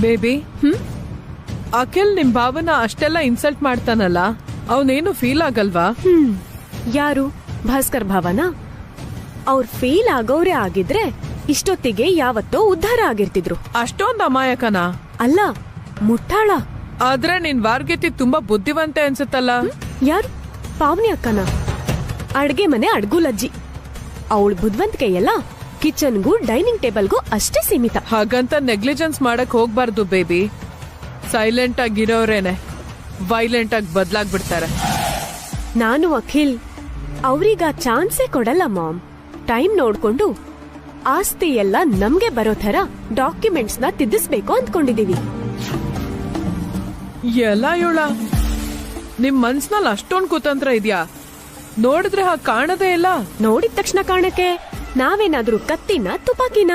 ಬೇಬಿ, ಅಖಿಲ್ ನಿಮ್ ಭಾವನ ಅಷ್ಟೆಲ್ಲ ಇನ್ಸಲ್ಟ್ ಮಾಡ್ತಾನಲ್ಲ, ಅವನೇನು ಫೀಲ್ ಆಗಲ್ವಾ? ಯಾರು? ಭಾಸ್ಕರ್ ಭಾವನ? ಅವ್ರ ಫೇಲ್ ಆಗೋರೇ ಆಗಿದ್ರೆ ಇಷ್ಟೊತ್ತಿಗೆ ಯಾವತ್ತೋ ಉದ್ಧಾರ ಆಗಿರ್ತಿದ್ರು. ಅಷ್ಟೊಂದ್ ಅಮಾಯಕನ ಅಲ್ಲ, ಮುಟ್ಟಾಳ. ಆದ್ರೆ ನಿನ್ ವಾರ್ಗಿತಿ ತುಂಬಾ ಬುದ್ಧಿವಂತೆ ಅನ್ಸುತ್ತಲ್ಲ. ಯಾರು? ಪಾವನಿ ಅಕ್ಕನ? ಅಡ್ಗೆ ಮನೆ ಅಡ್ಗುಲಜ್ಜಿ. ಅವಳ ಬುದ್ಧಿವಂತಿಕೆ ಎಲ್ಲ ಕಿಚನ್ಗೂ ಡೈನಿಂಗ್ ಟೇಬಲ್ಗೂ ಅಷ್ಟೇ ಸೀಮಿತ. ಹಾಗಂತ ನೆಗ್ಲಿಜೆನ್ಸ್ ಮಾಡಕ್ ಹೋಗ್ಬಾರ್ದು ಬೇಬಿ. ಸೈಲೆಂಟ್ ಆಗಿರೋರೇನೆ ವೈಲೆಂಟ್ ಆಗಿ ಬದ್ಲಾಗ್ಬಿಡ್ತಾರೆ. ನಾನು ಅಖಿಲ್ ಅವ್ರೀಗ ಚಾನ್ಸೇ ಕೊಡಲ್ಲ ಮಾಮ್. ಟೈಮ್ ನೋಡ್ಕೊಂಡು ಆಸ್ತಿ ಎಲ್ಲ ನಮ್ಗೆ ಬರೋ ತರ ಡಾಕ್ಯುಮೆಂಟ್ಸ್ ನ ತಿದ್ದಿಸ್ಬೇಕು ಅಂದ್ಕೊಂಡಿದೀವಿ. ಎಲ್ಲ ಯೋಳ, ನಿಮ್ ಮನ್ಸ್ನಲ್ಲಿ ಅಷ್ಟೊಂದ್ ಕುತಂತ್ರ ಇದ್ಯಾ? ನೋಡಿದ್ರೆ ಹಾಗೆ ಕಾಣದೇ ಇಲ್ಲ. ನೋಡಿದ ತಕ್ಷಣ ಕಾಣಕ್ಕೆ ನಾವೇನಾದ್ರೂ ಕತ್ತಿನ ತುಪಾಕಿನ?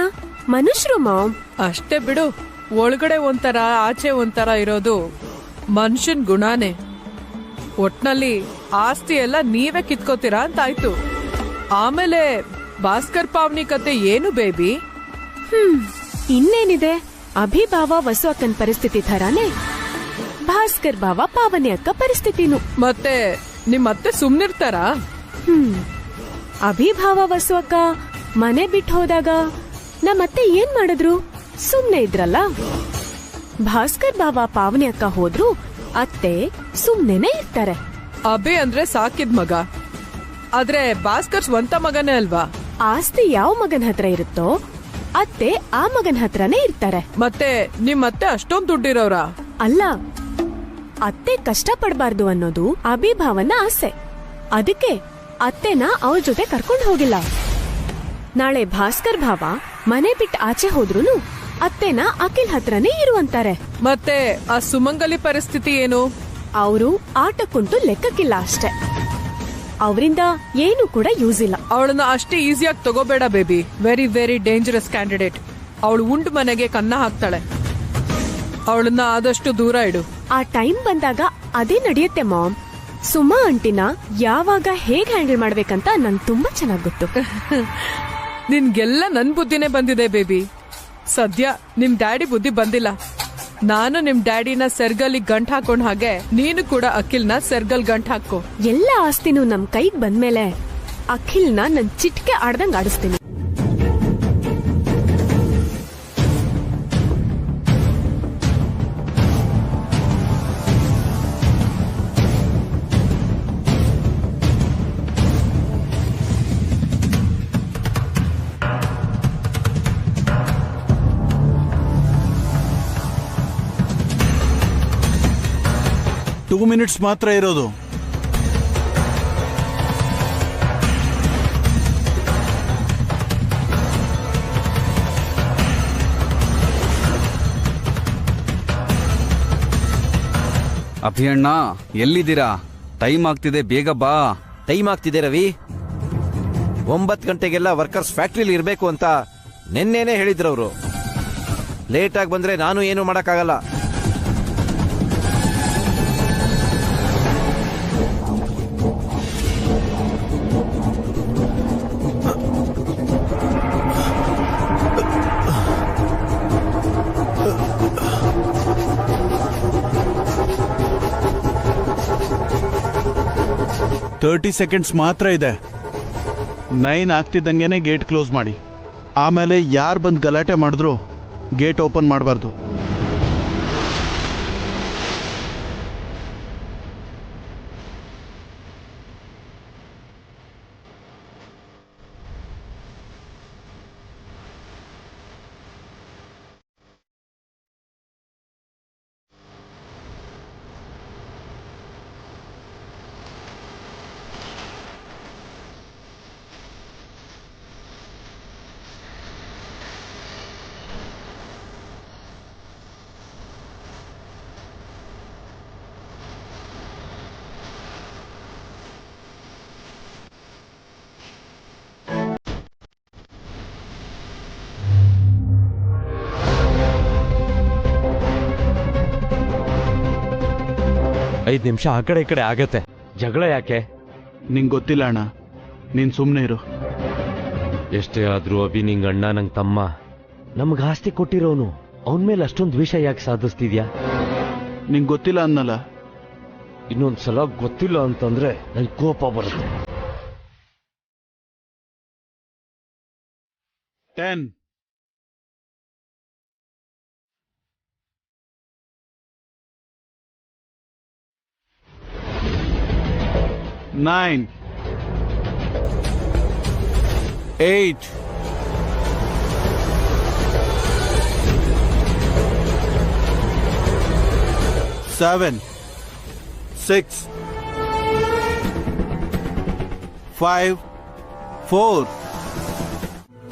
ಮನುಷ್ಯರು ಮಾಮ್. ಅಷ್ಟೇ ಬಿಡು, ಒಳಗಡೆ ಒಂಥರ ಆಚೆ ಒಂಥರ ಇರೋದು ಮನುಷ್ಯನ್ ಗುಣಾನೇ. ಒಟ್ನಲ್ಲಿ ಆಸ್ತಿ ಎಲ್ಲ ನೀವೇ ಕಿತ್ಕೋತೀರಾ ಅಂತಾಯ್ತು. ಆಮೇಲೆ ಭಾಸ್ಕರ್ ಪಾವನಿ ಕತೆ ಏನು ಬೇಬಿ? ಇನ್ನೇನಿದೆ, ಅಭಿಭಾವ ವಸು ಅಕ್ಕನ್ ಪರಿಸ್ಥಿತಿ ಥರಾನೇ ಭಾಸ್ಕರ್ ಭಾವ ಪಾವನಿ ಅಕ್ಕ ಪರಿಸ್ಥಿತಿನು. ಮತ್ತೆ ನಿಮ್ಮತ್ತೆ ಸುಮ್ನಿರ್ತಾರ? ಅಭಿಭಾವ ವಸು ಅಕ್ಕ ಮನೆ ಬಿಟ್ಟು ಹೋದಾಗ ನಮ್ಮತ್ತೆ ಏನ್ ಮಾಡಿದ್ರು? ಸುಮ್ನೆ ಇದ್ರಲ್ಲ. ಭಾಸ್ಕರ್ ಭಾವ ಪಾವನಿ ಅಕ್ಕ ಹೋದ್ರು ಅತ್ತೆ ಸುಮ್ನೆನೆ ಇರ್ತಾರೆ. ಅಭಿ ಅಂದ್ರೆ ಸಾಕಿದ್ ಮಗ, ಆದ್ರೆ ಭಾಸ್ಕರ್ ಸ್ವಂತ ಮಗನೇ ಅಲ್ವಾ? ಆಸ್ತಿ ಯಾವ ಮಗನ್ ಹತ್ರ ಇರುತ್ತೋ ಅತ್ತೆ ಆ ಮಗನ್ ಹತ್ರನೇ ಇರ್ತಾರೆ. ಮತ್ತೆ ನಿಮ್ಮತ್ತೆ ಅಷ್ಟೊಂದ್ ದುಡ್ಡಿರೋರ? ಅಲ್ಲ, ಅತ್ತೆ ಕಷ್ಟ ಪಡಬಾರ್ದು ಅನ್ನೋದು ಅಭಿಭಾವನ ಆಸೆ. ಅದಕ್ಕೆ ಅತ್ತೆನ ಅವ್ರ ಜೊತೆ ಕರ್ಕೊಂಡು ಹೋಗಿಲ್ಲ. ನಾಳೆ ಭಾಸ್ಕರ್ ಭಾವ ಮನೆ ಬಿಟ್ಟು ಆಚೆ ಹೋದ್ರುನು ಅತ್ತೆನ ಅಖಿಲ್ ಹತ್ರನೇ ಇರುವಂತಾರೆ. ಮತ್ತೆ ಆ ಸುಮಂಗಲಿ ಪರಿಸ್ಥಿತಿ ಏನು? ಅವರು ಆಟಕ್ಕುಂಟು ಲೆಕ್ಕಕ್ಕಿಲ್ಲ ಅಷ್ಟೇ. ಅವರಿಂದ ಏನು ಕೂಡ ಯೂಸ್ ಇಲ್ಲ. ಅವಳನ್ನ ಅಷ್ಟೇ ಈಸಿಯಾಗಿ ತಗೋಬೇಡ baby. Very very dangerous candidate. ಅವಳು ಉಂಡು ಮನೆಗೆ ಕನ್ನ ಹಾಕ್ತಾಳೆ. ಅವಳನ್ನ ಆದಷ್ಟು ದೂರ ಇಡು. ಆ ಟೈಮ್ ಬಂದಾಗ ಅದೇ ನಡೆಯುತ್ತೆ ಮಾಮ್. ಸುಮಾ ಅಂಟಿನ ಯಾವಾಗ ಹೇಗ್ ಹ್ಯಾಂಡಲ್ ಮಾಡ್ಬೇಕಂತ ನಂಗೆ ತುಂಬಾ ಚೆನ್ನಾಗ್ ಗೊತ್ತು. ನಿನ್ಗೆಲ್ಲ ನನ್ ಬುದ್ಧಿನೇ ಬಂದಿದೆ ಬೇಬಿ. ಸದ್ಯ ನಿಮ್ ಡ್ಯಾಡಿ ಬುದ್ಧಿ ಬಂದಿಲ್ಲ. ನಾನು ನಿಮ್ ಡ್ಯಾಡಿನ ಸೆರ್ಗಲ್ ಗಂಟ್ ಹಾಕೊಂಡ್ ಹಾಗೆ ನೀನು ಕೂಡ ಅಖಿಲ್ನ ಸೆರ್ಗಲ್ ಗಂಟ್ ಹಾಕೋ. ಎಲ್ಲ ಆಸ್ತಿನೂ ನಮ್ ಕೈಗ್ ಬಂದ್ಮೇಲೆ ಅಖಿಲ್ನ ನನ್ ಚಿಟ್ಕೆ ಆಡ್ದಂಗ್ ಆಡಿಸ್ತೀನಿ. ಟೂ ಮಿನಿಟ್ಸ್ ಮಾತ್ರ ಇರೋದು. ಅಭಿಯಣ್ಣ, ಎಲ್ಲಿದ್ದೀರಾ? ಟೈಮ್ ಆಗ್ತಿದೆ, ಬೇಗ ಬಾ. ಟೈಮ್ ಆಗ್ತಿದೆ ರವಿ. 9 ಗಂಟೆಗೆಲ್ಲ ವರ್ಕರ್ಸ್ ಫ್ಯಾಕ್ಟ್ರಿಲಿ ಇರಬೇಕು ಅಂತ ನಿನ್ನೆನೆ ಹೇಳಿದ್ರವ್ರು. ಲೇಟ್ ಆಗಿ ಬಂದ್ರೆ ನಾನು ಏನು ಮಾಡಕ್ಕಾಗಲ್ಲ. 30 ಸೆಕೆಂಡ್ಸ್ ಮಾತ್ರ ಇದೆ. 9 ಆಗ್ತಿದ್ದಂಗೆನೆ ಗೇಟ್ ಕ್ಲೋಸ್ ಮಾಡಿ. ಆಮೇಲೆ ಯಾರು ಬಂದು ಗಲಾಟೆ ಮಾಡಿದ್ರು ಗೇಟ್ ಓಪನ್ ಮಾಡಬಾರ್ದು. ಐದು ನಿಮಿಷ ಆ ಕಡೆ ಈ ಕಡೆ ಆಗತ್ತೆ. ಜಗಳ ಯಾಕೆ? ನಿಂಗೆ ಗೊತ್ತಿಲ್ಲ ಅಣ್ಣ, ನೀನ್ ಸುಮ್ಮನೆ ಇರು. ಎಷ್ಟೇ ಆದ್ರೂ ಅಭಿ ನಿಂಗ್ ಅಣ್ಣ, ನಂಗೆ ತಮ್ಮ. ನಮ್ಗೆ ಆಸ್ತಿ ಕೊಟ್ಟಿರೋನು, ಅವನ ಮೇಲೆ ಅಷ್ಟೊಂದು ವಿಷಯ ಯಾಕೆ ಸಾಧಿಸ್ತಿದ್ಯಾ? ನಿಂಗೆ ಗೊತ್ತಿಲ್ಲ ಅನ್ನಲ್ಲ. ಇನ್ನೊಂದ್ಸಲ ಗೊತ್ತಿಲ್ಲ ಅಂತಂದ್ರೆ ನಂಗೆ ಕೋಪ ಬರುತ್ತೆ. 10 9 8 7 6 5 4.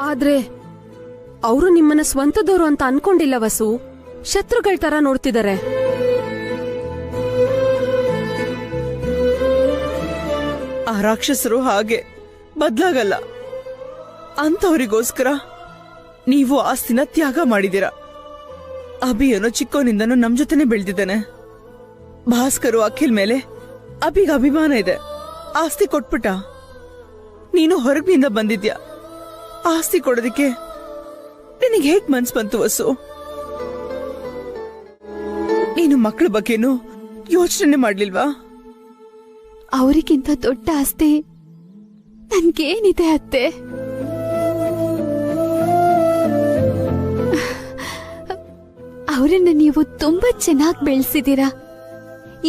ಆದ್ರೆ ಅವರು ನಿಮ್ಮನ್ನ ಸ್ವಂತದವರು ಅಂತ ಅನ್ಕೊಂಡಿಲ್ಲ ವಸು. ಶತ್ರುಗಳ ತರ ನೋಡ್ತಿದ್ದಾರೆ. ಆ ರಾಕ್ಷಸರು ಹಾಗೆ ಬದ್ಲಾಗಲ್ಲ. ಅಂತವರಿಗೋಸ್ಕರ ನೀವು ಆಸ್ತಿನ ತ್ಯಾಗ ಮಾಡಿದಿರ. ಅಭಿಯನು ಚಿಕ್ಕವನಿಂದನೂ ನಮ್ ಜೊತೆನೆ ಬೆಳೆದಿದ್ದಾನೆ. ಭಾಸ್ಕರು ಅಖಿಲ್ ಮೇಲೆ ಅಭಿಗ ಅಭಿಮಾನ ಇದೆ. ಆಸ್ತಿ ಕೊಟ್ಬಿಟ್ಟ. ನೀನು ಹೊರಗಿನಿಂದ ಬಂದಿದ್ಯಾ. ಆಸ್ತಿ ಕೊಡೋದಿಕ್ಕೆ ನಿನಗೆ ಹೇಗ್ ಮನ್ಸ್ ಬಂತು ವಸು? ನೀನು ಮಕ್ಕಳ ಬಗ್ಗೆನೂ ಯೋಚನೆ ಮಾಡ್ಲಿಲ್ವಾ? ಅವರಿಗಿಂತ ದೊಡ್ಡ ಆಸ್ತಿ ನನ್ಗೇನಿದೆ ಅತ್ತೆ? ಅವರನ್ನ ನೀವು ತುಂಬಾ ಚೆನ್ನಾಗಿ ಬೆಳೆಸಿದೀರಾ.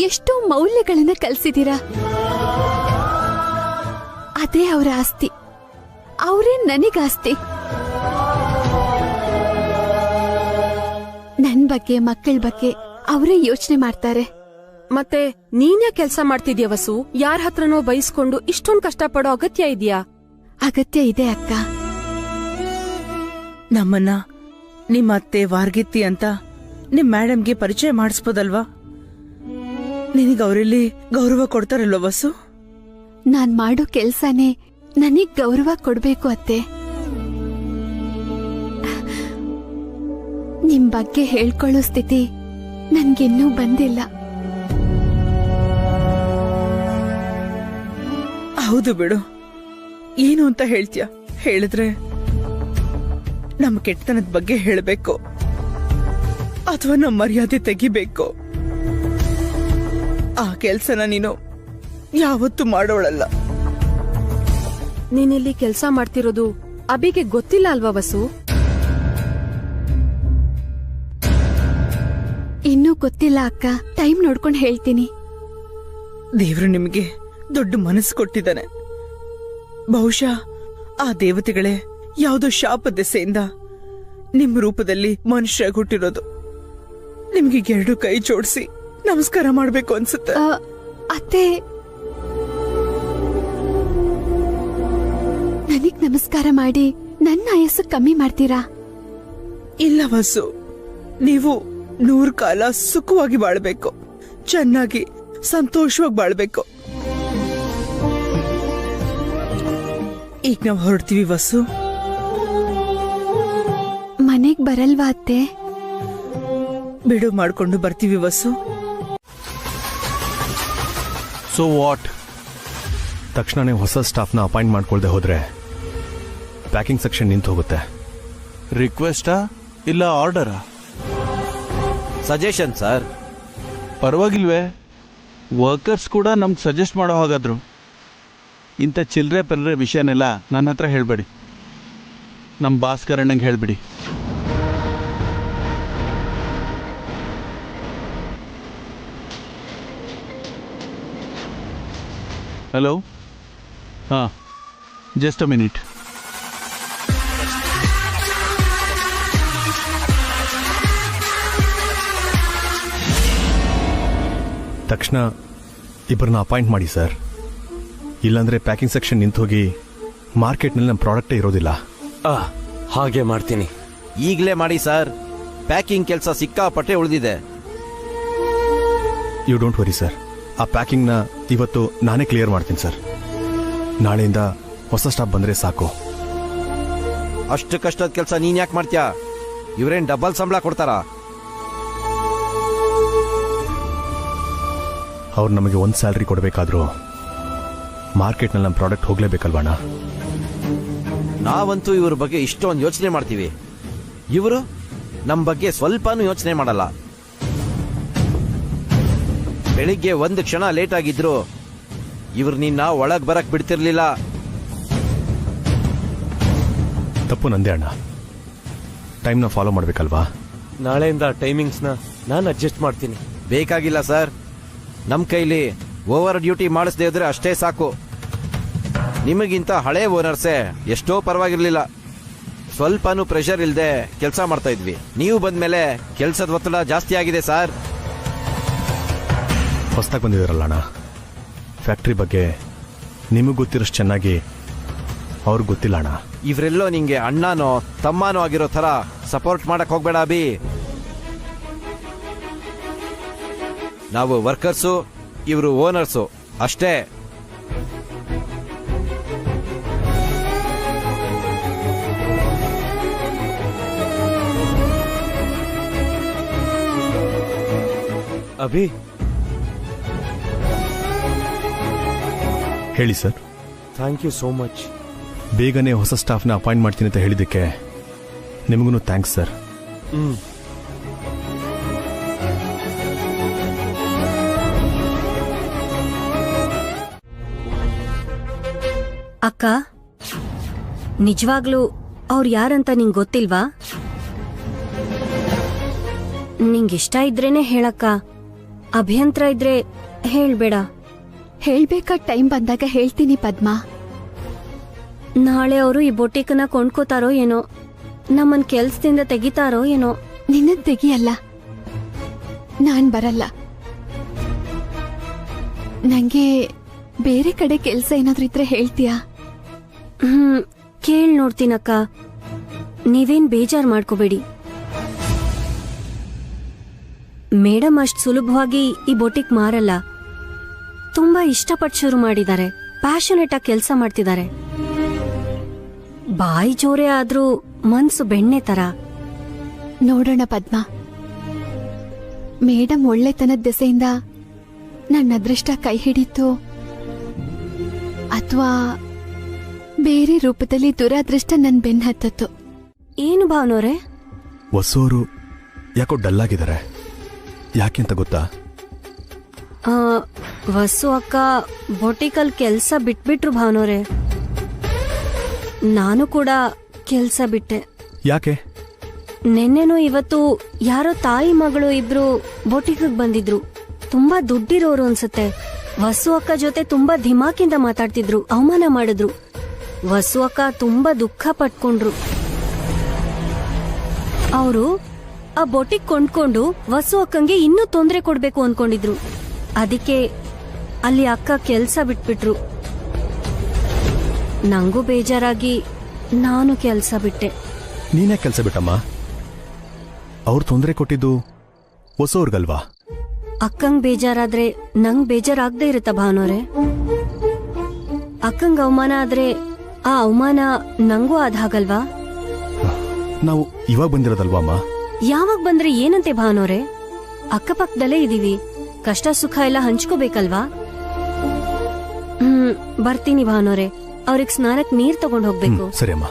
ಎಷ್ಟೋ ಮೌಲ್ಯಗಳನ್ನ ಕಲಿಸಿದೀರಾ. ಅದೇ ಅವರ ಆಸ್ತಿ. ಅವರೇ ನನಗಾಸ್ತಿ. ನನ್ ಬಗ್ಗೆ, ಮಕ್ಕಳ ಬಗ್ಗೆ ಅವರೇ ಯೋಚನೆ ಮಾಡ್ತಾರೆ. ಮತ್ತೆ ನೀನ್ಯಾ ಕೆಲ್ಸ ಮಾಡ್ತಿದ್ಯಾ ವಸು? ಯಾರ ಹತ್ರನೋ ಬಯಸ್ಕೊಂಡು ಇಷ್ಟೊಂದು ಕಷ್ಟಪಡೋ ಅಗತ್ಯ ಇದೆಯಾ? ಅಗತ್ಯ ಇದೆ ಅಕ್ಕ. ನಮ್ಮನ್ನ ನಿಮ್ಮ ಅತ್ತೆ ವಾರ್ಗಿತ್ತಿ ಅಂತ ನಿಮ್ ಮೇಡಮ್ಗೆ ಪರಿಚಯ ಮಾಡಿಸ್ಬೋದಲ್ವಾ? ನಿನಗೆ ಅವರಲ್ಲಿ ಗೌರವ ಕೊಡ್ತಾರಲ್ವ ವಸು? ನಾನ್ ಮಾಡೋ ಕೆಲ್ಸನೇ ನನಗ್ ಗೌರವ ಕೊಡ್ಬೇಕು ಅತ್ತೆ. ನಿಮ್ ಬಗ್ಗೆ ಹೇಳ್ಕೊಳ್ಳೋ ಸ್ಥಿತಿ ನನ್ಗಿನ್ನೂ ಬಂದಿಲ್ಲ. ಹೌದು ಬಿಡು. ಏನು ಅಂತ ಹೇಳ್ತೀಯ? ಹೇಳಿದ್ರೆ ನಮ್ಮ ಕೆಟ್ಟತನದ ಬಗ್ಗೆ ಹೇಳಬೇಕು ಅಥವಾ ನಮ್ಮ ಮರ್ಯಾದೆ ತೆಗಿಬೇಕು? ಆ ಕೆಲ್ಸನ ನೀನು ಯಾವತ್ತೂ ಮಾಡೋಳಲ್ಲ. ನೀನಿಲ್ಲಿ ಕೆಲ್ಸ ಮಾಡ್ತಿರೋದು ಅಭಿಗೆ ಗೊತ್ತಿಲ್ಲ ಅಲ್ವಾ ವಸು? ಇನ್ನೂ ಗೊತ್ತಿಲ್ಲ ಅಕ್ಕ. ಟೈಮ್ ನೋಡ್ಕೊಂಡು ಹೇಳ್ತೀನಿ. ದೇವ್ರು ನಿಮಗೆ ದೊಡ್ಡ ಮನಸ್ಸು ಕೊಟ್ಟಿದ್ದಾನೆ. ಬಹುಶಃ ಆ ದೇವತೆಗಳೇ ಯಾವುದೋ ಶಾಪ ದೆಸೆಯಿಂದ ನಿಮ್ ರೂಪದಲ್ಲಿ ಮನುಷ್ಯ ಹುಟ್ಟಿರೋದು. ನಿಮ್ಗೆ 2 ಕೈ ಜೋಡಿಸಿ ನಮಸ್ಕಾರ ಮಾಡ್ಬೇಕು ಅನ್ಸುತ್ತೆ. ಅತ್ತೆ, ನನಗ್ ನಮಸ್ಕಾರ ಮಾಡಿ ನನ್ನ ಆಯಸ್ಸು ಕಮ್ಮಿ ಮಾಡ್ತೀರಾ? ಇಲ್ಲ ವಸು, ನೀವು 100 ಕಾಲ ಸುಖವಾಗಿ ಬಾಳ್ಬೇಕು, ಚೆನ್ನಾಗಿ ಸಂತೋಷವಾಗಿ ಬಾಳ್ಬೇಕು. ಈಗ ನಾವು ಹೊರಡ್ತೀವಿ ವಸು. ಮನೆಗ್ ಬರಲ್ವಾ ಅತ್ತೆ? ಬಿಡು ಮಾಡ್ಕೊಂಡು ಬರ್ತೀವಿ ವಸು. So what? ತಕ್ಷಣನೇ ಹೊಸ ಸ್ಟಾಫ್ನ ಅಪಾಯಿಂಟ್ ಮಾಡ್ಕೊಳ್ದೆ ಹೋದ್ರೆ ಪ್ಯಾಕಿಂಗ್ ಸೆಕ್ಷನ್ ನಿಂತು ಹೋಗುತ್ತೆ. ರಿಕ್ವೆಸ್ಟಾ ಇಲ್ಲ ಆರ್ಡರಾ? Suggestion sir. ಪರವಾಗಿಲ್ವೇ? ವರ್ಕರ್ಸ್ ಕೂಡ ನಮ್ಗೆ ಸಜೆಸ್ಟ್ ಮಾಡೋ ಹಾಗಾದ್ರು. ಇಂಥ ಚಿಲ್ಲರೆ ಪಲ್ಲರೆ ವಿಷಯನೆಲ್ಲ ನನ್ನ ಹತ್ರ ಹೇಳಬೇಡಿ. ನಮ್ಮ ಭಾಸ್ಕರಣ್ಣಂಗೆ ಹೇಳಿಬಿಡಿ. ಹಲೋ, ಹಾಂ, ಜಸ್ಟ್ ಅ ಮಿನಿಟ್. ತಕ್ಷಣ ಇಬ್ಬರನ್ನ ಅಪಾಯಿಂಟ್ ಮಾಡಿ ಸರ್. ಇಲ್ಲಾಂದ್ರೆ ಪ್ಯಾಕಿಂಗ್ ಸೆಕ್ಷನ್ ನಿಂತು ಹೋಗಿ ಮಾರ್ಕೆಟ್ನಲ್ಲಿ ನಮ್ಮ ಪ್ರಾಡಕ್ಟೇ ಇರೋದಿಲ್ಲ. ಹಾಗೆ ಮಾಡ್ತೀನಿ. ಈಗಲೇ ಮಾಡಿ ಸರ್. ಪ್ಯಾಕಿಂಗ್ ಕೆಲಸ ಸಿಕ್ಕಾಪಟ್ಟೆ ಉಳಿದಿದೆ. You don't worry sir. ಆ ಪ್ಯಾಕಿಂಗ್ನ ಇವತ್ತು ನಾನೇ ಕ್ಲಿಯರ್ ಮಾಡ್ತೀನಿ ಸರ್. ನಾಳೆಯಿಂದ ಹೊಸ ಸ್ಟಾಫ್ ಬಂದರೆ ಸಾಕು. ಅಷ್ಟು ಕಷ್ಟದ ಕೆಲಸ ನೀನ್ ಯಾಕೆ ಮಾಡ್ತೀಯಾ? ಇವರೇನ್ ಡಬಲ್ ಸಂಬಳ ಕೊಡ್ತಾರಾ? ಅವ್ರು ನಮಗೆ ಒಂದು ಸ್ಯಾಲ್ರಿ ಕೊಡಬೇಕಾದ್ರೂ ಮಾರ್ಕೆಟ್ನಲ್ಲಿ ನಮ್ಮ ಪ್ರಾಡಕ್ಟ್ ಹೋಗ್ಲೇಬೇಕಲ್ವಣ್ಣ. ನಾವಂತೂ ಇವ್ರ ಬಗ್ಗೆ ಇಷ್ಟೊಂದು ಯೋಚನೆ ಮಾಡ್ತೀವಿ. ಇವರು ನಮ್ಮ ಬಗ್ಗೆ ಸ್ವಲ್ಪನೂ ಯೋಚನೆ ಮಾಡಲ್ಲ. ಬೆಳಿಗ್ಗೆ ಒಂದು ಕ್ಷಣ ಲೇಟ್ ಆಗಿದ್ರು ಇವ್ರು ನಿನ್ನ ಒಳಗ್ ಬರಕ್ ಬಿಡ್ತಿರ್ಲಿಲ್ಲ. ತಪ್ಪು ನಂದೇ ಅಣ್ಣ. ಟೈಮ್ನ ಫಾಲೋ ಮಾಡ್ಬೇಕಲ್ವಾ? ನಾಳೆಯಿಂದ ಟೈಮಿಂಗ್ಸ್ನ ನಾನು ಅಡ್ಜಸ್ಟ್ ಮಾಡ್ತೀನಿ. ಬೇಕಾಗಿಲ್ಲ ಸರ್. ನಮ್ಮ ಕೈಲಿ ಓವರ್ ಡ್ಯೂಟಿ ಮಾಡಿಸದೇ ಇದ್ರೆ ಅಷ್ಟೇ ಸಾಕು. ನಿಮಗಿಂತ ಹಳೆ ಓನರ್ಸೇ ಎಷ್ಟೋ ಪರವಾಗಿರ್ಲಿಲ್ಲ. ಸ್ವಲ್ಪನೂ ಪ್ರೆಷರ್ ಇಲ್ಲದೆ ಕೆಲಸ ಮಾಡ್ತಾ ಇದ್ವಿ. ನೀವು ಬಂದ್ಮೇಲೆ ಕೆಲಸದ ಒತ್ತಡ ಜಾಸ್ತಿ ಆಗಿದೆ ಸರ್. ಹೊಸದಾಗಿ ಬಂದಿದ್ದಾರಲ್ಲ ಅಣ್ಣ, ಫ್ಯಾಕ್ಟ್ರಿ ಬಗ್ಗೆ ನಿಮಗೆ ಗೊತ್ತಿರೋಷ್ಟು ಚೆನ್ನಾಗಿ ಅವ್ರಿಗೆ ಗೊತ್ತಿಲ್ಲ ಅಣ್ಣ. ಇವರೆಲ್ಲೋ ನಿಂಗೆ ಅಣ್ಣನೋ ತಮ್ಮನೋ ಆಗಿರೋ ಥರ ಸಪೋರ್ಟ್ ಮಾಡಕ್ ಹೋಗ್ಬೇಡ ಅಭಿ. ನಾವು ವರ್ಕರ್ಸು, ಇವರು ಓನರ್ಸು ಅಷ್ಟೇ. ಅಭಿ, ಹೇಳಿ sir. Thank you so much. ಬೇಗನೆ ಹೊಸ ಸ್ಟಾಫ್ನ ಅಪಾಯಿಂಟ್ ಮಾಡ್ತೀನಿ ಅಂತ ಹೇಳಿದ್ದಕ್ಕೆ ನಿಮಗೂ ಥ್ಯಾಂಕ್ಸ್ ಸರ್. ಅಕ್ಕ, ನಿಜವಾಗ್ಲೂ ಅವ್ರು ಯಾರಂತ ನಿಂಗೆ ಗೊತ್ತಿಲ್ವಾ? ನಿಂಗಿಷ್ಟ ಇದ್ರೇನೆ ಹೇಳಕ್ಕ, ಅಭ್ಯಂತರ ಇದ್ರೆ ಹೇಳ್ಬೇಡ. ಹೇಳ್ಬೇಕಾದ ಟೈಮ್ ಬಂದಾಗ ಹೇಳ್ತೀನಿ ಪದ್ಮ. ನಾಳೆ ಅವರು ಈ ಬೊಟಿಕ್ನ ಕೊಂಡ್ಕೋತಾರೋ ಏನೋ, ನಮ್ಮನ್ ಕೆಲ್ಸದಿಂದ ತೆಗಿತಾರೋ ಏನೋ. ನಿನ್ನ ತೆಗಿಯಲ್ಲ, ನಾನ್ ಬರಲ್ಲ. ನಂಗೆ ಬೇರೆ ಕಡೆ ಕೆಲ್ಸ ಏನಾದ್ರೂ ಇದ್ರೆ ಹೇಳ್ತೀಯಾ? ಕೇಳ್ ನೋಡ್ತೀನಕ್ಕ, ನೀವೇನ್ ಬೇಜಾರ್ ಮಾಡ್ಕೋಬೇಡಿ. ಮೇಡಮ್ ಅಷ್ಟ್ ಸುಲಭವಾಗಿ ಈ ಬೊಟಿಕ್ ಮಾರಲ್ಲ. ತುಂಬಾ ಇಷ್ಟಪಟ್ಟು ಶುರು ಮಾಡಿದ್ದಾರೆ. ಪ್ಯಾಷನೇಟ್ ಆಗಿ ಕೆಲಸ ಮಾಡ್ತಿದ್ದಾರೆ. ಬಾಯಿ ಜೋರೆ ಆದ್ರೂ ಮನ್ಸು ಬೆಣ್ಣೆ ತರ. ನೋಡೋಣ ಪದ್ಮ, ಮೇಡಮ್ ಒಳ್ಳೆತನದ ದೆಸೆಯಿಂದ ನನ್ನ ಅದೃಷ್ಟ ಕೈ ಹಿಡಿತು ಅಥವಾ ಬೇರೆ ರೂಪದಲ್ಲಿ ದುರಾದೃಷ್ಟ ನನ್ ಬೆನ್ ಹತ್ತತ್ತು. ಏನು ಭಾವನೋರೆ? ಹೊಸೋರು ಯಾಕೋ ಡಲ್ ಆಗಿದ್ದಾರೆ. ಯಾಕೆ ಅಂತ ಗೊತ್ತಾ? ವಸು ಅಕ್ಕ ಬೊಟಿಕಲ್ ಕೆಲ್ಸ ಬಿಟ್ಬಿಟ್ರು ಭಾವನೋರೆ. ನಾನು ಕೂಡ ಕೆಲ್ಸ ಬಿಟ್ಟೆ. ಯಾಕೆ? ನೆನ್ನೆನೂ ಇವತ್ತು ಯಾರೋ ತಾಯಿ ಮಗಳು ಇಬ್ರು ಬೊಟಿಕ್ ಬಂದಿದ್ರು. ತುಂಬಾ ದುಡ್ಡಿರೋರು ಅನ್ಸುತ್ತೆ. ವಸು ಅಕ್ಕ ಜೊತೆ ತುಂಬಾ ಧಿಮಾಕಿಂದ ಮಾತಾಡ್ತಿದ್ರು, ಅವಮಾನ ಮಾಡಿದ್ರು. ವಸು ಅಕ್ಕ ತುಂಬಾ ದುಃಖ ಪಟ್ಕೊಂಡ್ರು. ಅವರು ಆ ಬೊಟಿಕ್ ಕೊಂಡ್ಕೊಂಡು ವಸು ಅಕ್ಕಂಗೆ ಇನ್ನೂ ತೊಂದರೆ ಕೊಡ್ಬೇಕು ಅನ್ಕೊಂಡಿದ್ರು. ಅದಕ್ಕೆ ಅಲ್ಲಿ ಅಕ್ಕ ಕೆಲ್ಸ ಬಿಟ್ಬಿಟ್ರು. ನಂಗೂ ಬೇಜಾರಾಗಿ ನಾನು ಕೆಲ್ಸ ಬಿಟ್ಟೆ. ನೀನೇ ಕೆಲಸ ಬಿಟ್ಟಮ್ಮ? ಅವ್ರು ತೊಂದರೆ ಕೊಟ್ಟಿದ್ದು ಹೊಸೋರ್ಗಲ್ವಾ? ಅಕ್ಕಂಗ್ ಬೇಜಾರಾದ್ರೆ ನಂಗ್ ಬೇಜಾರಾಗ್ದೇ ಇರುತ್ತ ಭಾವನೋರೆ? ಅಕ್ಕಂಗ್ ಅವಮಾನ ಆದ್ರೆ ಆ ಅವಮಾನ ನಂಗೂ ಆದ ಹಾಗಲ್ವಾ? ನಾವು ಇವಾಗ ಬಂದಿರೋದಲ್ವಾ ಅಮ್ಮ? ಯಾವಾಗ ಬಂದ್ರೆ ಏನಂತೆ ಭಾವನೋರೆ? ಅಕ್ಕಪಕ್ಕದಲ್ಲೇ ಇದೀವಿ. ಕಷ್ಟ ಸುಖ ಎಲ್ಲ ಹಂಚ್ಕೋಬೇಕಲ್ವಾ? ಬರ್ತೀನಿ ಭಾವನೋರೆ. ಅವ್ರಿಗೆ ಸ್ನಾನಕ್ ನೀರ್ ತಗೊಂಡ್ ಹೋಗ್ಬೇಕು. ಸರಿ ಅಮ್ಮ.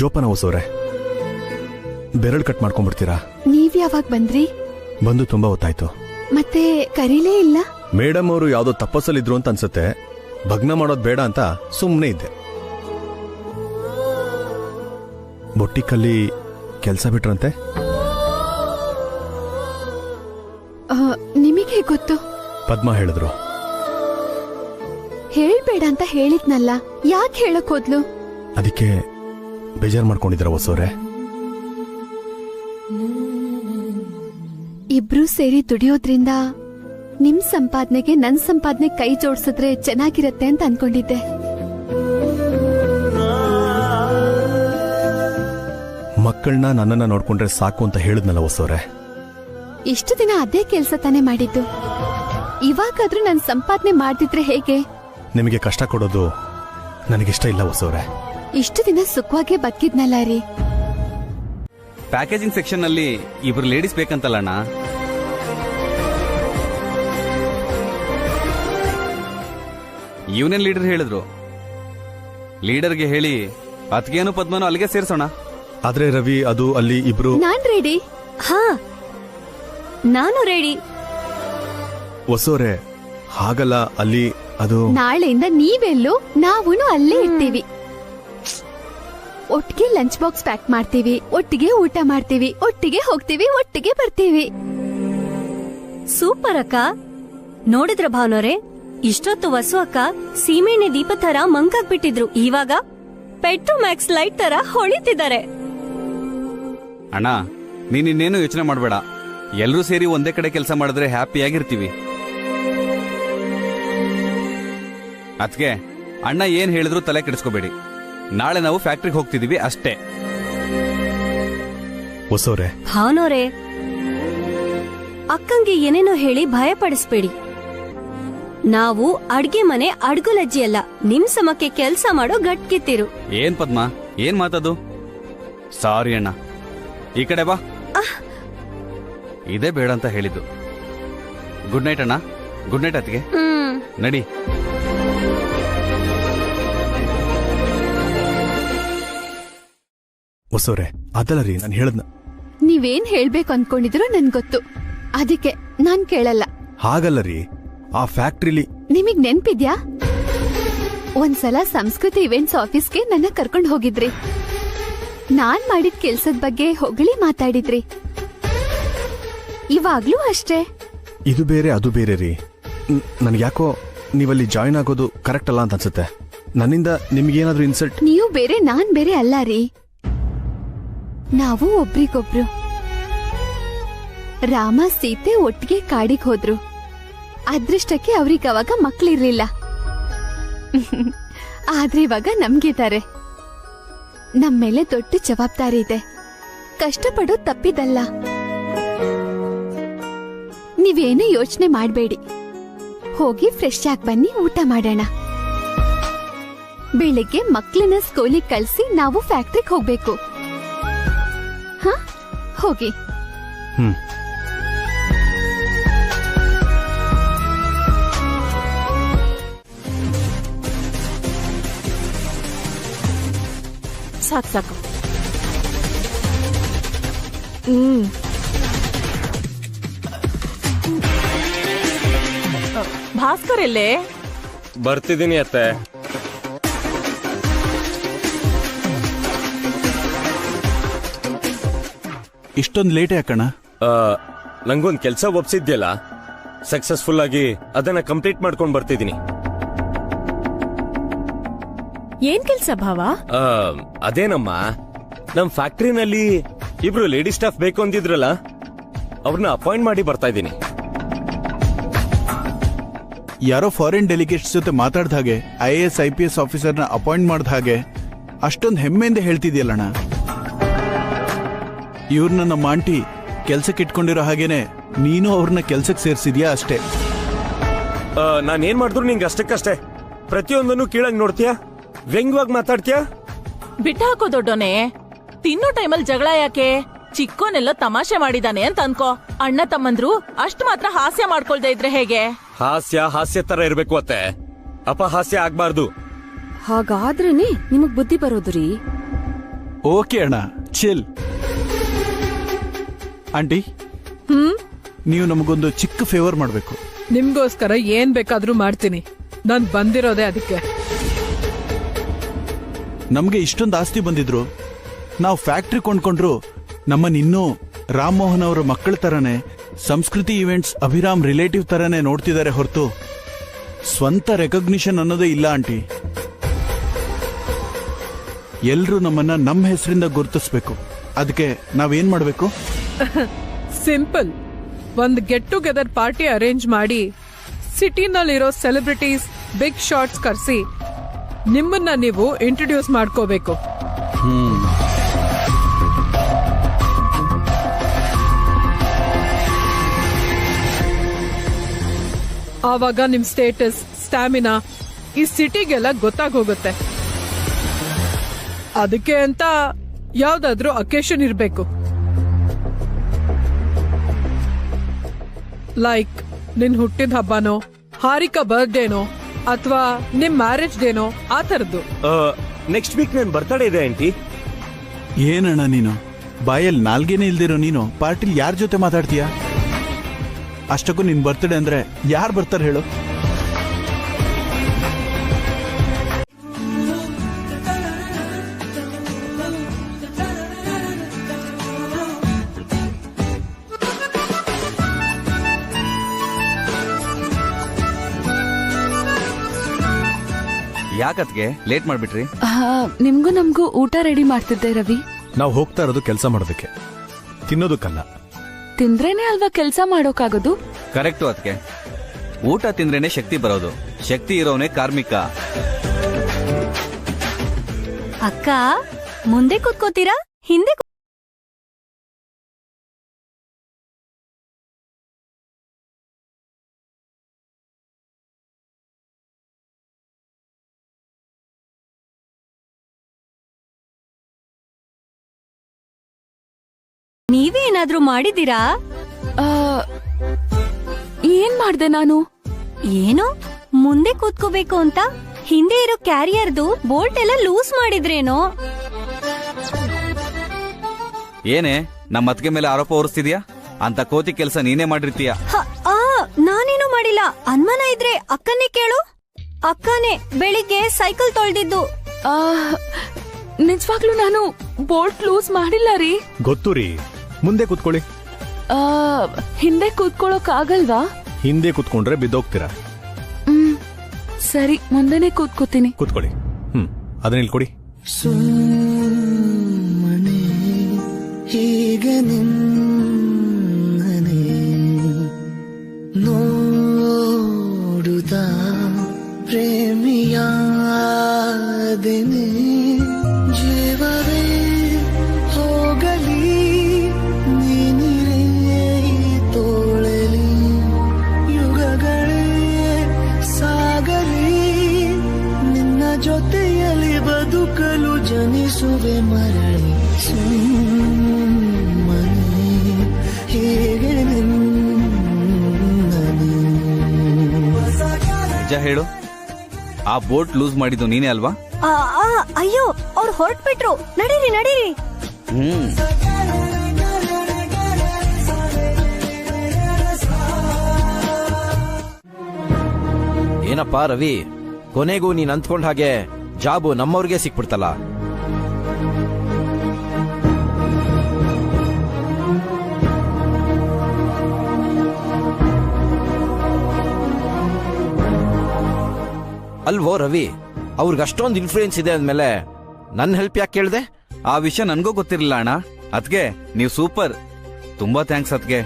ಜೋಪಾನ ಹೊಸವ್ರೆ, ಬೆರಳು ಕಟ್ ಮಾಡ್ಕೊಂಡ್ಬಿಡ್ತೀರಾ? ನೀವ್ ಯಾವಾಗ ಬಂದ್ರಿ? ಬಂದು ತುಂಬಾ ಹೊತ್ತಾಯ್ತು. ಮತ್ತೆ ಕರೀಲೇ ಇಲ್ಲ? ಮೇಡಮ್ ಅವರು ಯಾವ್ದೋ ತಪ್ಪಸ್ಸಲ್ಲಿದ್ರು ಅಂತ ಅನ್ಸುತ್ತೆ. ಭಗ್ನ ಮಾಡೋದ್ ಬೇಡ ಅಂತ ಸುಮ್ಮನೆ ಇದ್ದೆ. ಬೊಟ್ಟಿಕಲ್ಲಿ ಕೆಲಸ ಬಿಟ್ರಂತೆ? ನಿಮಗೆ ಗೊತ್ತು? ಪದ್ಮ ಹೇಳಿದ್ರು. ಹೇಳ್ಬೇಡ ಅಂತ ಹೇಳಿದ್ನಲ್ಲ, ಯಾಕೆ ಹೇಳಕ್ ಹೋದ್ಲು? ಅದಕ್ಕೆ ಬೇಜಾರ್ ಮಾಡ್ಕೊಂಡಿದ್ರ ಹೊಸವ್ರೆ? ಇಬ್ರು ಸೇರಿ ದುಡಿಯೋದ್ರಿಂದ ನಿಮ್ ಸಂಪಾದನೆಗೆ ನನ್ ಸಂಪಾದನೆ ಕೈ ಜೋಡ್ಸಿದ್ರೆ ಚೆನ್ನಾಗಿರತ್ತೆ ಅಂತ ಅನ್ಕೊಂಡಿದ್ದೆ. ಮಕ್ಕಳನ್ನ ನನ್ನನ್ನ ನೋಡ್ಕೊಂಡ್ರೆ ಸಾಕು ಅಂತ ಹೇಳಿದ್ನಲ್ಲ ಹೊಸವ್ರೆ. ಇಷ್ಟು ದಿನ ಅದೇ ಕೆಲ್ಸ ತಾನೇ ಮಾಡಿದ್ದು. ಇವಾಗಾದ್ರೂ ನನ್ ಸಂಪಾದನೆ ಮಾಡ್ತಿದ್ರೆ ಹೇಗೆ? ನಿಮಗೆ ಕಷ್ಟ ಕೊಡೋದು ನನಗಿಷ್ಟ ಇಲ್ಲ ಹೊಸವ್ರೆ. ಇಷ್ಟು ದಿನ ಸುಖವಾಗೇ ಬದುಕಿದ್ನಲ್ಲ ರೀ. ಪ್ಯಾಕೇಜಿಂಗ್ ಸೆಕ್ಷನ್ ನಲ್ಲಿ ಇಬ್ರು ಲೇಡೀಸ್ ಬೇಕಂತಲ್ಲ ಅಣ್ಣ. ಯೂನಿಯನ್ ಲೀಡರ್ ಹೇಳಿದ್ರು. ಲೀಡರ್ಗೆ ಹೇಳಿ ಅತ್ಗೇನು ಪದ್ಮನು ಅಲ್ಲಿಗೆ ಸೇರ್ಸೋಣ. ಆದ್ರೆ ರವಿ, ಅದು ಅಲ್ಲಿ ಇಬ್ರು. ನಾನ್ ರೆಡಿ. ಹಾ, ನಾನು ರೆಡಿ. ಹೊಸವ್ರೆ, ಹಾಗಲ್ಲ, ಅಲ್ಲಿ ಅದು. ನಾಳೆಯಿಂದ ನೀವೆಲ್ಲೋ ನಾವೂನು ಅಲ್ಲೇ ಇರ್ತೀವಿ. ಒಟ್ಟಿಗೆ ಲಂಚ್ ಬಾಕ್ಸ್ ಪ್ಯಾಕ್ ಮಾಡ್ತೀವಿ, ಒಟ್ಟಿಗೆ ಊಟ ಮಾಡ್ತೀವಿ, ಒಟ್ಟಿಗೆ ಹೋಗ್ತೀವಿ, ಒಟ್ಟಿಗೆ ಬರ್ತೀವಿ. ಸೂಪರ್ ಅಕ್ಕ. ನೋಡಿದ್ರ ಭಾವನವ್ರೆ, ಇಷ್ಟೊತ್ತು ವಸು ಅಕ್ಕ ಸೀಮೆಣ್ಣೆ ದೀಪ ತರ ಮಂಕಾಗ್ಬಿಟ್ಟಿದ್ರು. ಇವಾಗ ಪೆಟ್ರೋಮ್ಯಾಕ್ಸ್ ಲೈಟ್ ತರ ಹೊಳಿತಿದ್ದಾರೆ. ಅಣ್ಣ, ನೀನಿನ್ನೇನು ಯೋಚನೆ ಮಾಡಬೇಡ. ಎಲ್ಲರೂ ಸೇರಿ ಒಂದೇ ಕಡೆ ಕೆಲಸ ಮಾಡಿದ್ರೆ ಹ್ಯಾಪಿಯಾಗಿರ್ತೀವಿ. ಅದ್ಕೆ ಅಣ್ಣ ಏನ್ ಹೇಳಿದ್ರು ತಲೆ ಕೆಡಿಸ್ಕೋಬೇಡಿ. ನಾಳೆ ನಾವು ಫ್ಯಾಕ್ಟ್ರಿಗೆ ಹೋಗ್ತಿದೀವಿ ಅಷ್ಟೇ. ಹೊಸವ್ರೆ, ಭಾವನವ್ರೆ, ಅಕ್ಕಂಗೆ ಏನೇನೋ ಹೇಳಿ ಭಯ ಪಡಿಸ್ಬೇಡಿ. ನಾವು ಅಡ್ಗೆ ಮನೆ ಅಡ್ಗುಲಜ್ಜಿ ಅಲ್ಲ, ನಿಮ್ ಸಮಕ್ಕೆ ಕೆಲ್ಸ ಮಾಡೋ ಗಟ್ಕಿತ್ತಿರು. ಏನ್ ಪದ್ಮ, ಏನ್ ಮಾತದು? ಸಾರಿ ಅಣ್ಣ, ಈ ಕಡೆ ಬಾ. ಇದೇ ಬೇಡ ಅಂತ ಹೇಳಿದ್ದು. ಗುಡ್ ನೈಟ್ ಅಣ್ಣ. ಗುಡ್ ನೈಟ್ ಅತ್ತಿಗೆ. ನಡಿ. ಹೊಸವ್ರೆ, ಅದಲ್ಲ ರೀ, ನಾನು ಹೇಳದ್ನ. ನೀವೇನ್ ಹೇಳ್ಬೇಕು ಅನ್ಕೊಂಡಿದ್ರು ನನ್ ಗೊತ್ತು, ಅದಕ್ಕೆ ನಾನ್ ಕೇಳಲ್ಲ. ಹಾಗಲ್ಲ ರೀ, ಆ ಫ್ಯಾಕ್ಟ್ರಿಲಿ ನಿಮಗ್ ನೆನ್ಪಿದ್ಯಾ? ಒಂದ್ಸಲ ಸಂಸ್ಕೃತಿ ಇವೆಂಟ್ಸ್ ಆಫೀಸ್ಗೆ ನನ್ನ ಕರ್ಕೊಂಡ್ ಹೋಗಿದ್ರಿ. ನಾನ್ ಮಾಡಿದ ಕೆಲ್ಸದ ಬಗ್ಗೆ ಹೊಗಳಿ ಮಾತಾಡಿದ್ರಿ. ಇವಾಗ್ಲೂ ಅಷ್ಟೇ. ಇದು ಬೇರೆ ಅದು ಬೇರೆ ರೀ. ನನ್ಗ್ಯಾಕೋ ನೀವಲ್ಲಿ ಜಾಯಿನ್ ಆಗೋದು ಕರೆಕ್ಟ್ ಅಲ್ಲ ಅಂತ ಅನ್ಸುತ್ತೆ. ನನ್ನಿಂದ ನಿಮ್ಗೇನಾದ್ರೂ ಇನ್ಸಲ್ಟ್. ನೀವು ಬೇರೆ ನಾನ್ ಬೇರೆ ಅಲ್ಲ ರೀ. ನಾವು ಒಬ್ರಿಗೊಬ್ರು. ರಾಮ ಸೀತೆ ಒಟ್ಟಿಗೆ ಕಾಡಿಗೆ ಹೋದ್ರು. ಅದೃಷ್ಟಕ್ಕೆ ಅವ್ರಿಗವಾಗ ಮಕ್ಳಿರ್ಲಿಲ್ಲ. ಆದ್ರೆ ಇವಾಗ ನಮ್ಗಿದ್ದಾರೆ. ನಮ್ಮೇಲೆ ದೊಡ್ಡ ಜವಾಬ್ದಾರಿ ಇದೆ. ಕಷ್ಟಪಡೋದು ತಪ್ಪಿದಲ್ಲ. ನೀವೇನೇ ಯೋಚನೆ ಮಾಡ್ಬೇಡಿ. ಹೋಗಿ ಫ್ರೆಶ್ ಆಗಿ ಬನ್ನಿ, ಊಟ ಮಾಡೋಣ. ಬೆಳಿಗ್ಗೆ ಮಕ್ಳನ್ನ ಸ್ಕೂಲಿಗೆ ಕಳ್ಸಿ ನಾವು ಫ್ಯಾಕ್ಟ್ರಿಗೆ ಹೋಗ್ಬೇಕು. ಹ, ಹೋಗಿ. ಸಾಕು ಸಾಕು. ಭಾಸ್ಕರ್ ಎಲ್ಲೇ? ಬರ್ತಿದ್ದೀನಿ ಅತ್ತೆ. ಇಷ್ಟೊಂದು ಲೇಟ್ ಯಾಕಣ್ಣ? ನಂಗೊಂದು ಕೆಲಸ ಒಪ್ಸಿದ್ಯಲ್ಲ, ಸಕ್ಸಸ್ಫುಲ್ ಆಗಿ ಅದನ್ನ ಕಂಪ್ಲೀಟ್ ಮಾಡ್ಕೊಂಡು ಬರ್ತಿದ್ದೀನಿ. ಏನ್ ಕೆಲ್ಸ ಭಾವ? ಅದೇನಮ್ಮ, ನಮ್ ಫ್ಯಾಕ್ಟ್ರಿನಲ್ಲಿ ಇಬ್ರು ಲೇಡಿ ಸ್ಟಾಫ್ ಬೇಕು ಅಂದಿದ್ರಲ್ಲ, ಅವ್ರನ್ನ ಅಪಾಯಿಂಟ್ ಮಾಡಿ ಬರ್ತಾ ಇದ್ದೀನಿ. ಯಾರೋ ಫಾರಿನ್ ಡೆಲಿಗೇಟ್ಸ್ ಜೊತೆ ಮಾತಾಡ್ದ ಹಾಗೆ, IAS IPS ಆಫೀಸರ್ನ ಅಪಾಯಿಂಟ್ ಮಾಡ್ದ ಹಾಗೆ ಅಷ್ಟೊಂದು ಹೆಮ್ಮೆಯಿಂದ ಹೇಳ್ತಿದ್ಯಲ್ಲಣ್ಣ. ಇವ್ರನ್ನ ನಮ್ಮ ಆಂಟಿ ಕೆಲ್ಸಕ್ಕೆ ಇಟ್ಕೊಂಡಿರೋ ಹಾಗೇನೆ ನೀನು ಅವ್ರನ್ನ ಕೆಲ್ಸಕ್ಕೆ ಸೇರ್ಸಿದ್ಯಾ ಅಷ್ಟೇ. ನಾನೇನ್ ಮಾಡಿದ್ರು ನಿಂಗೆ ಅಷ್ಟಕ್ಕಷ್ಟೇ. ಪ್ರತಿಯೊಂದನ್ನು ಕೀಳಂಗ್ ನೋಡ್ತೀಯಾ, ವ್ಯಂಗ್ಯವಾಗಿ ಮಾತಾಡ್ತೀಯಾ. ಬಿಟ್ಟ ಹಾಕೋ ದೊಡ್ಡೋನೆ. ತಿನ್ನೋ ಟೈಮಲ್ಲಿ ಜಗಳ ಯಾಕೆ? ಚಿಕ್ಕೋನೆಲ್ಲ ತಮಾಷೆ ಮಾಡಿದಾನೆ ಅಂತ ಅನ್ಕೋ. ಅಣ್ಣ ತಮ್ಮಂದ್ರು ಅಷ್ಟು ಮಾತ್ರ ಹಾಸ್ಯ ಮಾಡ್ಕೊಳ್ದೇ ಇದ್ರೆ ಹೇಗೆ? ಹಾಸ್ಯ ತರ ಇರ್ಬೇಕು ಅತ್ತೆ, ಅಪಹಾಸ್ಯ ಆಗ್ಬಾರ್ದು. ಹಾಗಾದ್ರೇನೆ ನಿಮಗ್ ಬುದ್ಧಿ ಬರೋದು ರೀ. ಓಕೆ ಅಣ್ಣ, ಚಿಲ್. ಆಂಟಿ, ನೀವು ನಮಗೊಂದು ಚಿಕ್ಕ ಫೇವರ್ ಮಾಡಬೇಕು. ನಿಮ್ಗೋಸ್ಕರ ಏನ್ ಬೇಕಾದ್ರೂ ಮಾಡ್ತೀನಿ. ನಾನ್ ಬಂದಿರೋದೇ ಅದಕ್ಕೆ. ನಮ್ಗೆ ಇಷ್ಟೊಂದು ಆಸ್ತಿ ಬಂದಿದ್ರು, ನಾವು ಫ್ಯಾಕ್ಟ್ರಿ ಕೊಂಡ್ಕೊಂಡ್ರು ನಮ್ಮನ್ನಿನ್ನೂ ರಾಮ್ ಮೋಹನ್ ಅವರ ಮಕ್ಕಳ ತರನೇ, ಸಂಸ್ಕೃತಿ ಇವೆಂಟ್ಸ್ ಅಭಿರಾಮ್ ರಿಲೇಟಿವ್ ತರನೇ ನೋಡ್ತಿದ್ದಾರೆ ಹೊರತು ಸ್ವಂತ ರೆಕಗ್ನಿಷನ್ ಅನ್ನೋದೇ ಇಲ್ಲ ಆಂಟಿ. ಎಲ್ರೂ ನಮ್ಮನ್ನ ನಮ್ಮ ಹೆಸರಿಂದ ಗುರುತಿಸ್ಬೇಕು. ಅದಕ್ಕೆ ನಾವೇನ್ ಮಾಡ್ಬೇಕು? ಸಿಂಪಲ್. ಒಂದ್ ಗೆಟ್ ಟುಗೆದರ್ ಪಾರ್ಟಿ ಅರೇಂಜ್ ಮಾಡಿ ಸಿಟಿನಲ್ಲಿರೋ ಸೆಲೆಬ್ರಿಟೀಸ್, ಬಿಗ್ ಶಾಟ್ಸ್ ಕರ್ಸಿ ನಿಮ್ಮನ್ನ ನೀವು ಇಂಟ್ರೊಡ್ಯೂಸ್ ಮಾಡ್ಕೋಬೇಕು. ಆವಾಗ ನಿಮ್ ಸ್ಟೇಟಸ್, ಸ್ಟ್ಯಾಮಿನಾ ಈ ಸಿಟಿಗೆಲ್ಲ ಗೊತ್ತಾಗೋಗುತ್ತೆ. ಅದಕ್ಕೆ ಅಂತ ಯಾವ್ದಾದ್ರೂ ಅಕೇಶನ್ ಇರ್ಬೇಕು. ಲೈಕ್ ನಿನ್ ಹುಟ್ಟಿದ ಹಬ್ಬನೋ, ಹಾರಿಕಾ ಬರ್ತ್ಡೇನೋ, ಅಥವಾ ನಿಮ್ ಮ್ಯಾರೇಜ್ ಡೇನೋ, ಆ ತರದ್ದು. ನೆಕ್ಸ್ಟ್ ವೀಕ್ ನನ್ ಬರ್ತಡೇ ಇದೆ ಆಂಟಿ. ಏನಣ್ಣ ನೀನು ಬಾಯಲ್ಲಿ ನಾಲ್ಗೇನೆ ಇಲ್ದಿರೋ ನೀನು ಪಾರ್ಟಿಲ್ ಯಾರ ಜೊತೆ ಮಾತಾಡ್ತೀಯ? ಅಷ್ಟಕ್ಕೂ ನಿನ್ ಬರ್ತಡೇ ಅಂದ್ರೆ ಯಾರು ಬರ್ತಾರೆ ಹೇಳು? ಯಾಕತ್ಗೆ ಲೇಟ್ ಮಾಡ್ಬಿಟ್ರಿ? ನಿಮ್ಗೂ ನಮ್ಗೂ ಊಟ ರೆಡಿ ಮಾಡ್ತಿದ್ದೆ ರವಿ. ನಾವು ಹೋಗ್ತಾ ಇರೋದು ಕೆಲಸ ಮಾಡೋದಕ್ಕೆ, ತಿನ್ನೋದಕ್ಕಲ್ಲ. ತಿಂದ್ರೇನೆ ಅಲ್ವಾ ಕೆಲಸ ಮಾಡೋಕಾಗೋದು? ಕರೆಕ್ಟು ಅದಕ್ಕೆ. ಊಟ ತಿಂದ್ರೇನೆ ಶಕ್ತಿ ಬರೋದು. ಶಕ್ತಿ ಇರೋನೇ ಕಾರ್ಮಿಕ. ಅಕ್ಕ, ಮುಂದೆ ಕೂತ್ಕೋತೀರಾ ಹಿಂದೆ ನೀವೇ ಏನಾದ್ರೂ ಮಾಡಿದೀರಾ? ಏನ್ ಮಾಡ್ದೆ ನಾನು? ಏನು ಮುಂದೆ ಕೂತ್ಕೋಬೇಕು ಅಂತ ಹಿಂದೆ ಇರೋ ಕ್ಯಾರಿಯರ್ದು ಬೋಲ್ಟ್ ಎಲ್ಲ ಲೂಸ್ ಮಾಡಿದ್ರೇನೋ? ಏನೇ ನಮ್ಮ ಅತ್ತಿಗೆ ಮೇಲೆ ಆರೋಪ ಹೊರಿಸ್ತಿದ್ಯಾ? ಅಂತ ಕೋತಿ ಕೆಲಸ ನೀನೇ ಮಾಡಿರ್ತೀಯ. ನಾನೇನು ಮಾಡಿಲ್ಲ. ಅನುಮಾನ ಇದ್ರೆ ಅಕ್ಕನೇ ಕೇಳು. ಅಕ್ಕನೇ ಬೆಳಿಗ್ಗೆ ಸೈಕಲ್ ತೊಳ್ದಿದ್ದು. ನಿಜವಾಗ್ಲೂ ನಾನು ಬೋಲ್ಟ್ ಲೂಸ್ ಮಾಡಿಲ್ಲ ರೀ. ಗೊತ್ತು ರೀ. ಮುಂದೆ ಕೂತ್ಕೊಳ್ಳಿ. ಹಿಂದೆ ಕೂತ್ಕೊಳ್ಳೋಕ್ ಆಗಲ್ವಾ? ಹಿಂದೆ ಕೂತ್ಕೊಂಡ್ರೆ ಬಿದ್ದೋಗ್ತೀರಾ. ಸರಿ, ಮುಂದೆನೆ ಕೂತ್ಕೋತೀನಿ. ಕೂತ್ಕೊಳ್ಳಿ. ಅದನ್ನ ಇಲ್ಲಿ ಕೊಡಿ. ಹೀಗೆ ನಿನ್ನನೆ ನೋಡುತ್ತಾ ಪ್ರೇಮಿಯಾದೆನೆ. ಜೀವವೇ ಹೋಗಲಿ ನೀನಿರೇ ತೋಳಲಿ, ಯುಗಗಳೇ ಸಾಗಲಿ ನಿನ್ನ ಜೊತೆಯಲ್ಲಿ ಬದುಕಲು ಜನಿಸುವೆ ಮರಳಿ. ಸುಮ್ಮನೆ ಹೀಗೆ ನಿಜ ಹೇಳು, ಆ ಬೋಟ್ ಲೂಸ್ ಮಾಡಿದ್ದು ನೀನೇ ಅಲ್ವಾ? ಅಯ್ಯೋ, ಅವ್ರು ಹೊರಟ್ಬಿಟ್ರು. ನಡೀರಿ ನಡೀರಿ. ಏನಪ್ಪಾ ರವಿ, ಕೊನೆಗೂ ನೀನ್ ಅಂದ್ಕೊಂಡ್ ಹಾಗೆ ಜಾಬು ನಮ್ಮವ್ರಿಗೆ ಸಿಕ್ಬಿಡ್ತಲ್ಲ. ಅಲ್ವೋ ರವಿ, ಅವ್ರಿಗೆ ಅಷ್ಟೊಂದು ಇನ್ಫ್ಲೂಯೆನ್ಸ್ ಇದೆ ಅಂದ್ಮೇಲೆ ನನ್ನ ಹೆಲ್ಪ್ ಯಾಕೆ ಕೇಳ್ದೆ? ಆ ವಿಷಯ ನನ್ಗೂ ಗೊತ್ತಿರಲಿಲ್ಲ ಅಣ್ಣ. ಅದ್ಗೆ ನೀವು ಸೂಪರ್. ತುಂಬಾ ಥ್ಯಾಂಕ್ಸ್ ಅದ್ಗೆ.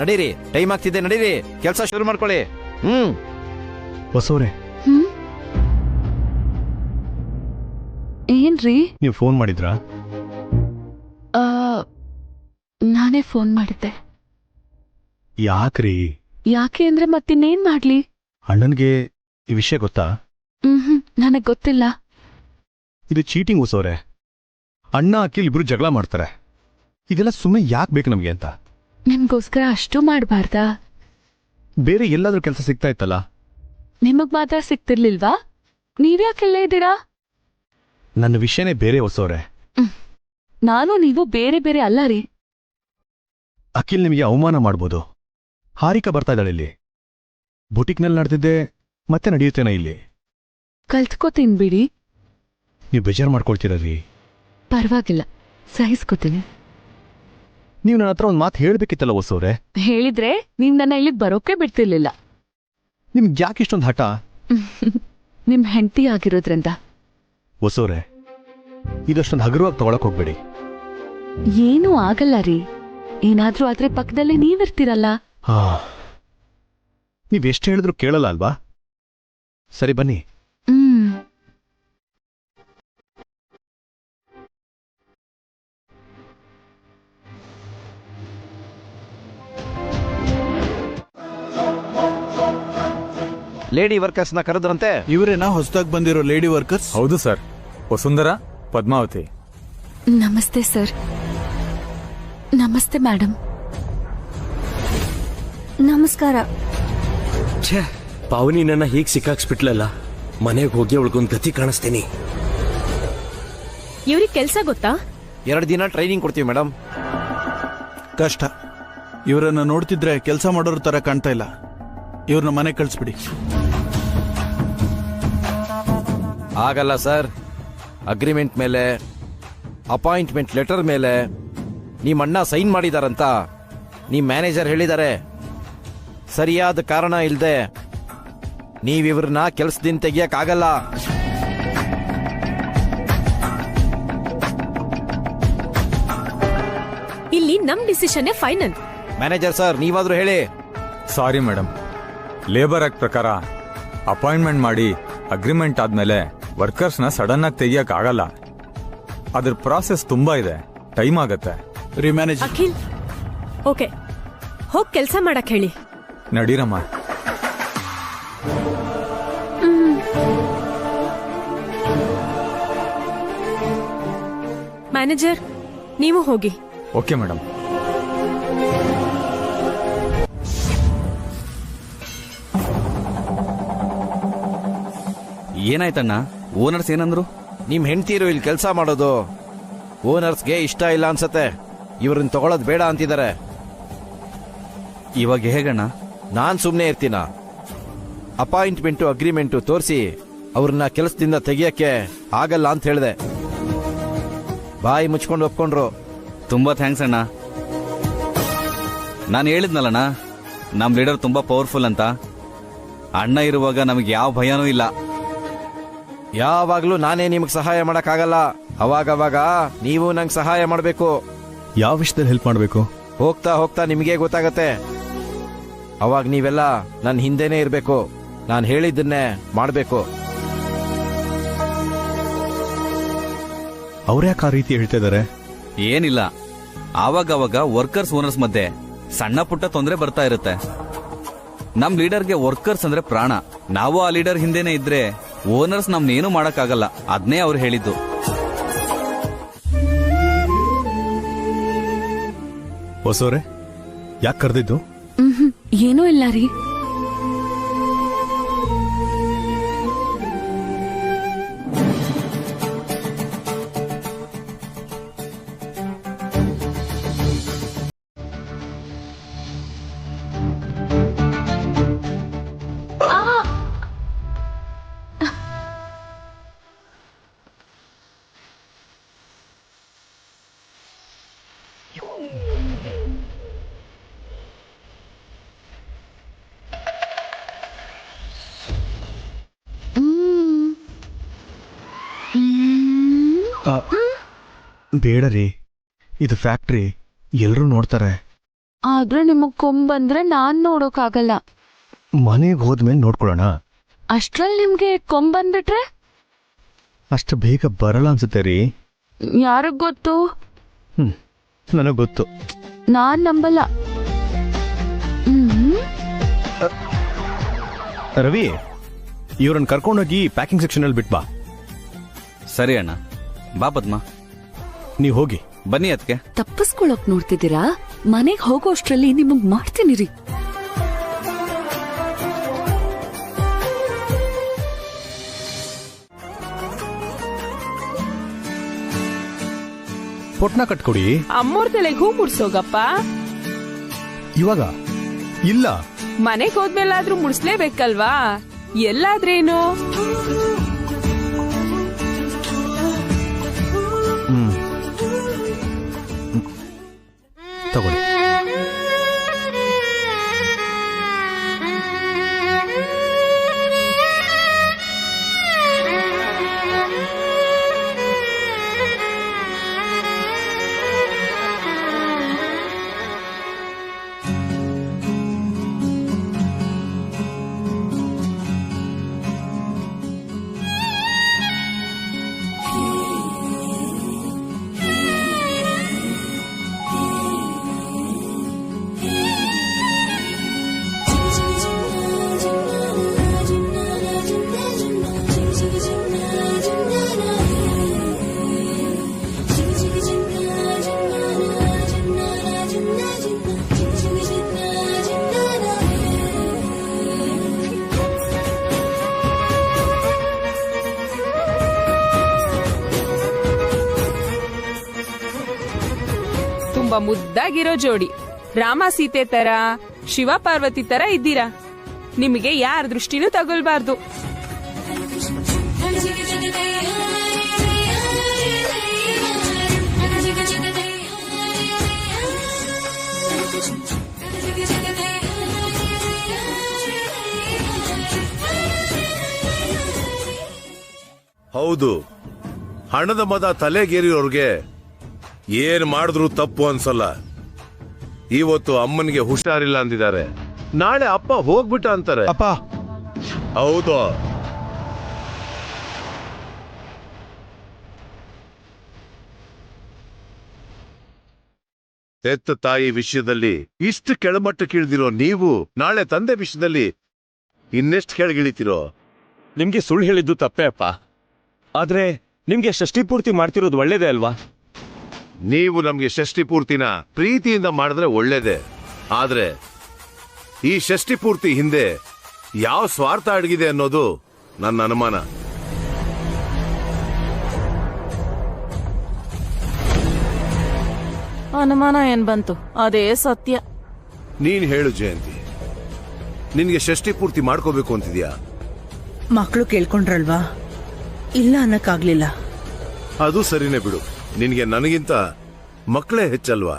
ನಡೀರಿ, ಟೈಮ್ ಆಗ್ತಿದೆ, ನಡೀರಿ, ಕೆಲಸ ಶುರು ಮಾಡ್ಕೊಳ್ಳಿ. ಹೊಸವ್ರೆ, ಏನ್ರಿ? ನೀವು ಫೋನ್ ಮಾಡಿದ್ರಾ? ನಾನೇ ಫೋನ್ ಮಾಡಿದ್ದೆ. ಯಾಕ್ರಿ? ಯಾಕೆ ಅಂದ್ರೆ ಮತ್ತಿನ್ನೇನ್ ಮಾಡ್ಲಿ? ಅಣ್ಣನ್ಗೆ ಈ ವಿಷಯ ಗೊತ್ತಾ? ನನಗ್ ಗೊತ್ತಿಲ್ಲ. ಇದು ಚೀಟಿಂಗ್ ಹೊಸವ್ರೆ. ಅಣ್ಣ ಅಖಿಲ್ ಇಬ್ರು ಜಗಳ ಮಾಡ್ತಾರೆ. ಇದೆಲ್ಲ ಸುಮ್ಮನೆ ಯಾಕೆ ಬೇಕು ನಮ್ಗೆ ಅಂತ. ನಿಮ್ಗೋಸ್ಕರ ಅಷ್ಟು ಮಾಡ್ಬಾರ್ದಾ? ಬೇರೆ ಎಲ್ಲಾದ್ರೂ ಕೆಲಸ ಸಿಗ್ತಾ ಇತ್ತಲ್ಲ. ನಿಮಗ್ ಮಾತ್ರ ಸಿಗ್ತಿರ್ಲಿಲ್ವಾ? ನೀವ್ಯಾಕೆಲ್ಲ ಇದ್ದೀರಾ? ನನ್ನ ವಿಷಯನೇ ಬೇರೆ ಹೊಸೋರೆ. ನಾನು ನೀವು ಬೇರೆ ಬೇರೆ ಅಲ್ಲ ರೀ. ಅಖಿಲ್ ನಿಮಗೆ ಅವಮಾನ ಮಾಡ್ಬೋದು. ಹಾರಿಕಾ ಬರ್ತಾ ಇದ್ದಾಳೆ ಇಲ್ಲಿ. ಬುಟಿಕ್ನಲ್ಲಿ ನಡೆದಿದ್ದೆ ಮತ್ತೆ ನಡೆಯುತ್ತೇನ ಇಲ್ಲಿ? ಕಲ್ತ್ಕೋತೀನಿ ಬಿಡಿ. ನೀವು ಬೇಜಾರು ಮಾಡ್ಕೊಳ್ತೀರೀ. ಪರವಾಗಿಲ್ಲ, ಸಹಿಸ್ಕೋತೀನಿ. ನೀವು ನನ್ನ ಹತ್ರ ಒಂದು ಮಾತು ಹೇಳ್ಬೇಕಿತ್ತಲ್ಲ ಹೊಸೋರೆ. ಹೇಳಿದ್ರೆ ನೀವ್ ನನ್ನ ಇಲ್ಲಿಗೆ ಬರೋಕೆ ಬಿಡ್ತಿರ್ಲಿಲ್ಲ. ನಿಮ್ಗೆ ಯಾಕೆ ಇಷ್ಟೊಂದು ಹಠ? ನಿಮ್ ಹೆಂಡತಿ ಆಗಿರೋದ್ರಿಂದ. ಹೊಸೋರೆ, ಇದಷ್ಟೊಂದು ಹಗುರವಾಗಿ ತಗೊಳಕ್ ಹೋಗ್ಬೇಡಿ. ಏನೂ ಆಗಲ್ಲ ರೀ. ಏನಾದ್ರೂ ಆದ್ರೆ ಪಕ್ಕದಲ್ಲೇ ನೀವಿರ್ತೀರಲ್ಲ. ನೀವೆಷ್ಟು ಹೇಳಿದ್ರು ಕೇಳಲ್ಲ ಅಲ್ವಾ? ಸರಿ ಬನ್ನಿ. ಲೇಡಿ ವರ್ಕರ್ಸ್ ನ ಕರೆದ್ರಂತೆ. ಇವರೇನಾ ಹೊಸದಾಗಿ ಬಂದಿರೋ ಲೇಡಿ ವರ್ಕರ್ಸ್? ಹೌದು ಸರ್. ವಸುಂಧರ, ಪದ್ಮಾವತಿ. ನಮಸ್ತೆ ಸರ್. ನಮಸ್ತೆ ಮೇಡಮ್. ನಮಸ್ಕಾರ. ಛೇ, ಪಾವನಿ ನನ್ನ ಹೀಗೆ ಸಿಕ್ಕಾಕ್ಸ್ಬಿಟ್ಲಲ್ಲ. ಮನೆಗೆ ಹೋಗಿ ಅವಳಿಗೊಂದು ಗತಿ ಕಾಣಿಸ್ತೀನಿ. ಇವ್ರಿಗೆ ಕೆಲ್ಸ ಗೊತ್ತಾ? 2 ದಿನ ಟ್ರೈನಿಂಗ್ ಕೊಡ್ತೀವಿ ಮೇಡಮ್. ಕಷ್ಟ. ಇವರನ್ನ ನೋಡ್ತಿದ್ರೆ ಕೆಲಸ ಮಾಡೋರ ತರ ಕಾಣ್ತಾ ಇಲ್ಲ. ಇವ್ರನ್ನ ಮನೆ ಕಳಿಸ್ಬಿಡಿ. ಆಗಲ್ಲ ಸರ್. ಅಗ್ರಿಮೆಂಟ್ ಮೇಲೆ, ಅಪಾಯಿಂಟ್ಮೆಂಟ್ ಲೆಟರ್ ಮೇಲೆ ನಿಮ್ಮ ಅಣ್ಣ ಸೈನ್ ಮಾಡಿದಾರಂತ ನಿಮ್ಮ ಮ್ಯಾನೇಜರ್ ಹೇಳಿದ್ದಾರೆ. ಸರಿಯಾದ ಕಾರಣ ಇಲ್ಲದೆ ನೀವಿವ್ರನ್ನ ಕೆಲಸದಿಂದ ತೆಗಿಯಕ್ಕಾಗಲ್ಲ. ಇಲ್ಲಿ ನಮ್ ಡಿಸಿಷನ್ ಫೈನಲ್. ಮ್ಯಾನೇಜರ್ ಸರ್, ನೀವಾದ್ರೂ ಹೇಳಿ. ಸಾರಿ ಮೇಡಮ್, ಲೇಬರ್ ಆಕ್ಟ್ ಪ್ರಕಾರ ಅಪಾಯಿಂಟ್ಮೆಂಟ್ ಮಾಡಿ ಅಗ್ರಿಮೆಂಟ್ ಆದ್ಮೇಲೆ ವರ್ಕರ್ಸ್ನ ಸಡನ್ ಆಗಿ ತೆಗಿಯಕ್ ಆಗಲ್ಲ. ಅದ್ರ ಪ್ರಾಸೆಸ್ ತುಂಬಾ ಇದೆ, ಟೈಮ್ ಆಗತ್ತೆ. ಅಖಿಲ್, ಓಕೆ, ಹೋಗ್ ಕೆಲ್ಸ ಮಾಡಕ್ ಹೇಳಿ. ನಡೀರಮ್ಮ. ಮ್ಯಾನೇಜರ್, ನೀವು ಹೋಗಿ. Okay madam. ಏನಾಯ್ತಣ್ಣ? ಓನರ್ಸ್ ಏನಂದ್ರು? ನಿಮ್ ಹೆಂಡ್ತೀರು ಇಲ್ಲಿ ಕೆಲಸ ಮಾಡೋದು ಓನರ್ಸ್ಗೆ ಇಷ್ಟ ಇಲ್ಲ ಅನ್ಸತ್ತೆ. ಇವ್ರನ್ನ ತಗೊಳ್ಳೋದು ಬೇಡ ಅಂತಿದ್ದಾರೆ. ಇವಾಗ ಹೇಗಣ್ಣ? ನಾನ್ ಸುಮ್ನೆ ಇರ್ತೀನ? ಅಪಾಯಿಂಟ್ಮೆಂಟು ಅಗ್ರಿಮೆಂಟು ತೋರಿಸಿ ಅವ್ರನ್ನ ಕೆಲಸದಿಂದ ತೆಗಿಯಕ್ಕೆ ಆಗಲ್ಲ ಅಂತ ಹೇಳಿದೆ. ಬಾಯಿ ಮುಚ್ಕೊಂಡು ಒಪ್ಕೊಂಡ್ರು. ತುಂಬಾ ಥ್ಯಾಂಕ್ಸ್ ಅಣ್ಣ. ನಾನು ಹೇಳಿದ್ನಲ್ಲಣ್ಣ, ನಮ್ ಲೀಡರ್ ತುಂಬಾ ಪವರ್ಫುಲ್ ಅಂತ. ಅಣ್ಣ ಇರುವಾಗ ನಮಗೆ ಯಾವ ಭಯನೂ ಇಲ್ಲ. ಯಾವಾಗ್ಲೂ ನಾನೇ ನಿಮ್ಗೆ ಸಹಾಯ ಮಾಡಕ್ಕಾಗಲ್ಲ. ಅವಾಗವಾಗ ನೀವು ನಂಗೆ ಸಹಾಯ ಮಾಡಬೇಕು. ಯಾವ ವಿಷಯದಲ್ಲಿ ಹೆಲ್ಪ್ ಮಾಡಬೇಕು? ಹೋಗ್ತಾ ಹೋಗ್ತಾ ನಿಮಗೆ ಗೊತ್ತಾಗತ್ತೆ. ಅವಾಗ ನೀವೆಲ್ಲ ನನ್ನ ಹಿಂದೆನೇ ಇರಬೇಕು. ನಾನು ಹೇಳಿದ್ದನ್ನೇ ಮಾಡಬೇಕು. ಅವ್ರ್ಯಾಕೆ ಆ ರೀತಿ ಹೇಳ್ತಾ ಇದಾರೆ? ಏನಿಲ್ಲ, ಆವಾಗವಾಗ ವರ್ಕರ್ಸ್ ಓನರ್ಸ್ ಮಧ್ಯೆ ಸಣ್ಣ ಪುಟ್ಟ ತೊಂದರೆ ಬರ್ತಾ ಇರುತ್ತೆ. ನಮ್ ಲೀಡರ್ಗೆ ವರ್ಕರ್ಸ್ ಅಂದ್ರೆ ಪ್ರಾಣ. ನಾವು ಆ ಲೀಡರ್ ಹಿಂದೆನೆ ಇದ್ರೆ ಓನರ್ಸ್ ನಮ್ನೇನು ಮಾಡಕ್ಕಾಗಲ್ಲ. ಅದ್ನೇ ಅವ್ರು ಹೇಳಿದ್ದು. ಹೊಸೋರೆ, ಯಾಕೆ ಕರೆದಿದ್ದು? ಏನೂ ಇಲ್ಲ ರೀ. ಬೇಡ ರೀ, ಇದು ಫ್ಯಾಕ್ಟ್ರಿ, ಎಲ್ರೂ ನೋಡ್ತಾರೆ. ಆದ್ರೆ ನಿಮಗ್ ಕೊಂಬಂದ್ರೆ ನಾನ್ ನೋಡೋಕಾಗಲ್ಲ. ಮನೆಗೆ ಹೋದ್ಮೇಲೆ ನೋಡ್ಕೊಳ್ಳೋಣ. ಅಷ್ಟ್ರಲ್ಲಿ ನಿಮ್ಗೆ ಕೊಂಬಂದ್ಬಿಟ್ರೆ? ಅಷ್ಟು ಬೇಗ ಬರಲ್ಲ ಅನ್ಸುತ್ತೆ ರೀ. ಯಾರಿಗ್ ಗೊತ್ತು? ನನಗ್ ಗೊತ್ತು. ನಾನ್ ನಂಬಲ್ಲ. ರವಿ, ಇವ್ರನ್ನ ಕರ್ಕೊಂಡೋಗಿ ಪ್ಯಾಕಿಂಗ್ ಸೆಕ್ಷನ್ ಅಲ್ಲಿ ಬಿಟ್ಬಾ. ಸರಿ ಅಣ್ಣ. ಬಾ ಪದ್ಮ. ನೀವ್ ಹೋಗಿ. ಬನ್ನಿ. ಅದಕ್ಕೆ ತಪ್ಪಿಸ್ಕೊಳಕ್ ನೋಡ್ತಿದ್ದೀರಾ? ಮನೆಗ್ ಹೋಗೋ ಅಷ್ಟ್ರಲ್ಲಿ ನಿಮಗ್ ಮಾಡ್ತೀನಿ ರೀ. ಪೊಟ್ನ ಕಟ್ಕೊಡಿ. ಅಮ್ಮೋರ್ ತಲೆಗೆ ಹೂ ಮುಡ್ಸೋಗಪ್ಪ. ಇವಾಗ ಇಲ್ಲ, ಮನೆಗ್ ಹೋದ್ಮೇಲಾದ್ರೂ ಮುಡ್ಸ್ಲೇಬೇಕಲ್ವಾ? ಎಲ್ಲಾದ್ರೇನು? ತಗೊಳ್ಳಿ. ತುಂಬಾ ಮುದ್ದಾಗಿರೋ ಜೋಡಿ. ರಾಮ ಸೀತೆ ತರ, ಶಿವ ಪಾರ್ವತಿ ತರ ಇದ್ದೀರಾ. ನಿಮಗೆ ಯಾರ ದೃಷ್ಟಿನೂ ತಗೊಳ್ಬಾರ್ದು. ಹೌದು, ಹಣದ ಮದ ತಲೆಗೇರಿಯೋರ್ಗೆ ಏನ್ ಮಾಡಿದ್ರು ತಪ್ಪು ಅನ್ಸಲ್ಲ. ಇವತ್ತು ಅಮ್ಮನಿಗೆ ಹುಷಾರಿಲ್ಲ ಅಂದಿದ್ದಾರೆ, ನಾಳೆ ಅಪ್ಪ ಹೋಗ್ಬಿಟ್ಟ ಅಂತಾರೆ. ಅಪ್ಪ ಹೌದು, ಹೆತ್ತ ತಾಯಿ ವಿಷಯದಲ್ಲಿ ಇಷ್ಟು ಕೆಳಮಟ್ಟಕ್ಕಿಳಿದಿರೋ ನೀವು ನಾಳೆ ತಂದೆ ವಿಷಯದಲ್ಲಿ ಇನ್ನೆಷ್ಟು ಕೆಳಗಿಳಿತಿರೋ? ನಿಮ್ಗೆ ಸುಳ್ಳು ಹೇಳಿದ್ದು ತಪ್ಪೇ ಅಪ್ಪ, ಆದ್ರೆ ನಿಮ್ಗೆ ಷಷ್ಠಿ ಪೂರ್ತಿ ಮಾಡ್ತಿರೋದು ಒಳ್ಳೇದೇ ಅಲ್ವಾ? ನೀವು ನಮ್ಗೆ ಷಷ್ಠಿ ಪೂರ್ತಿನ ಪ್ರೀತಿಯಿಂದ ಮಾಡಿದ್ರೆ ಒಳ್ಳೇದೆ. ಆದ್ರೆ ಈ ಷಷ್ಠಿ ಪೂರ್ತಿ ಹಿಂದೆ ಯಾವ ಸ್ವಾರ್ಥ ಅಡಗಿದೆ ಅನ್ನೋದು ನನ್ನ ಅನುಮಾನ. ಅನುಮಾನ ಏನ್ ಬಂತು? ಅದೇ ಸತ್ಯ. ನೀನ್ ಹೇಳು ಜಯಂತಿ, ನಿನ್ಗೆ ಷಷ್ಠಿ ಪೂರ್ತಿ ಮಾಡ್ಕೋಬೇಕು ಅಂತಿದ್ಯಾ? ಮಕ್ಕಳು ಕೇಳ್ಕೊಂಡ್ರಲ್ವಾ, ಇಲ್ಲ ಅನ್ನಕ್ಕಾಗ್ಲಿಲ್ಲ. ಅದು ಸರಿನೇ ಬಿಡು, ನಿನ್ಗೆ ನನಗಿಂತ ಮಕ್ಕಳೇ ಹೆಚ್ಚಲ್ವಾ,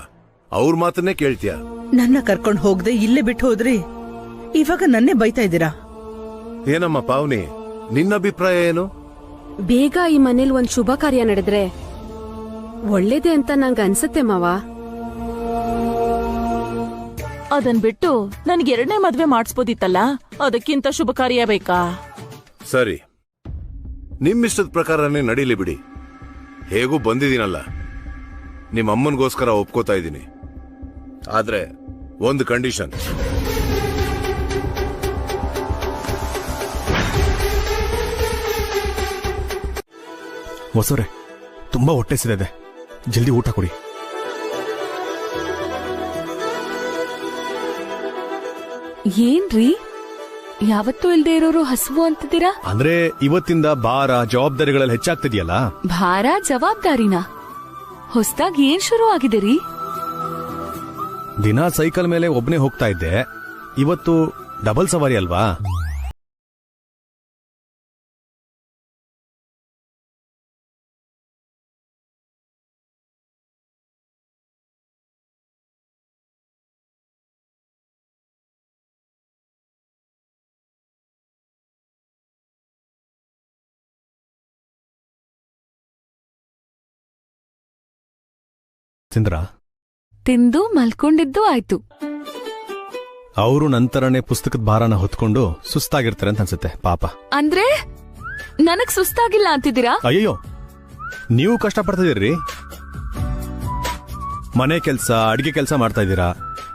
ಅವ್ರ ಮಾತನ್ನೇ ಕೇಳ್ತೀಯ. ನನ್ನ ಕರ್ಕೊಂಡು ಹೋಗದೆ ಇಲ್ಲೇ ಬಿಟ್ಟು ಹೋದ್ರಿ, ಇವಾಗ ನನ್ನೇ ಬೈತಾ ಇದ್ದೀರಾ. ಏನಮ್ಮ ಪಾವನಿ, ನಿನ್ನ ಅಭಿಪ್ರಾಯ ಏನು? ಬೇಗ ಈ ಮನೇಲಿ ಒಂದ್ ಶುಭ ಕಾರ್ಯ ನಡೆದ್ರೆ ಒಳ್ಳೇದೇ ಅಂತ ನಂಗ ಅನ್ಸತ್ತೆ ಮಾವ. ಅದನ್ ಬಿಟ್ಟು ನನ್ಗೆ ಎರಡನೇ ಮದ್ವೆ ಮಾಡಿಸ್ಬೋದಿತ್ತಲ್ಲ, ಅದಕ್ಕಿಂತ ಶುಭ ಕಾರ್ಯ ಬೇಕಾ? ಸರಿ, ನಿಮ್ಮಿಷ್ಟದ ಪ್ರಕಾರನೇ ನಡೀಲಿ ಬಿಡಿ. ಹೇಗೂ ಬಂದಿದ್ದೀನಲ್ಲ, ನಿಮ್ಮ ಅಮ್ಮನಿಗೋಸ್ಕರ ಒಪ್ಕೋತಾ ಇದ್ದೀನಿ. ಆದ್ರೆ ಒಂದು ಕಂಡೀಷನ್. ಹೊಸರೆ, ತುಂಬಾ ಹೊಟ್ಟೆ ಸಿದೆ, ಜಲ್ದಿ ಊಟ ಕೊಡಿ. ಏನ್ರಿ ಯಾವತ್ತೂ ಇಲ್ದೇ ಇರೋರು ಹಸುವು ಅಂತಿದ್ದೀರಾ? ಅಂದ್ರೆ ಇವತ್ತಿಂದ ಭಾರ ಜವಾಬ್ದಾರಿಗಳಲ್ಲಿ ಹೆಚ್ಚಾಗ್ತಿದ್ಯಲ್ಲ. ಭಾರ ಜವಾಬ್ದಾರಿನ ಹೊಸ್ದಾಗಿ ಏನ್ ಶುರು ಆಗಿದೆ ರೀ? ದಿನ ಸೈಕಲ್ ಮೇಲೆ ಒಬ್ನೇ ಹೋಗ್ತಾ ಇದ್ದೆ, ಇವತ್ತು ಡಬಲ್ ಸವಾರಿ ಅಲ್ವಾ? ತಿಂದ್ರ? ತಿಂದು ಮಲ್ಕೊಂಡಿದ್ದು ಆಯ್ತು. ಅವರು ನಂತರನೇ ಪುಸ್ತಕದ ಭಾರನ ಹೊತ್ಕೊಂಡು ಸುಸ್ತಾಗಿರ್ತಾರೆ ಅಂತ ಅನ್ಸುತ್ತೆ ಪಾಪ. ಅಂದ್ರೆ ನನಗ್ ಸುಸ್ತಾಗಿಲ್ಲ ಅಂತಿದ್ದೀರಾ? ಅಯ್ಯೋ, ನೀವು ಕಷ್ಟಪಡ್ತಿದ್ದೀರಿ. ಮನೆ ಕೆಲಸ, ಅಡಿಗೆ ಕೆಲಸ ಮಾಡ್ತಾ ಇದ್ದೀರಾ,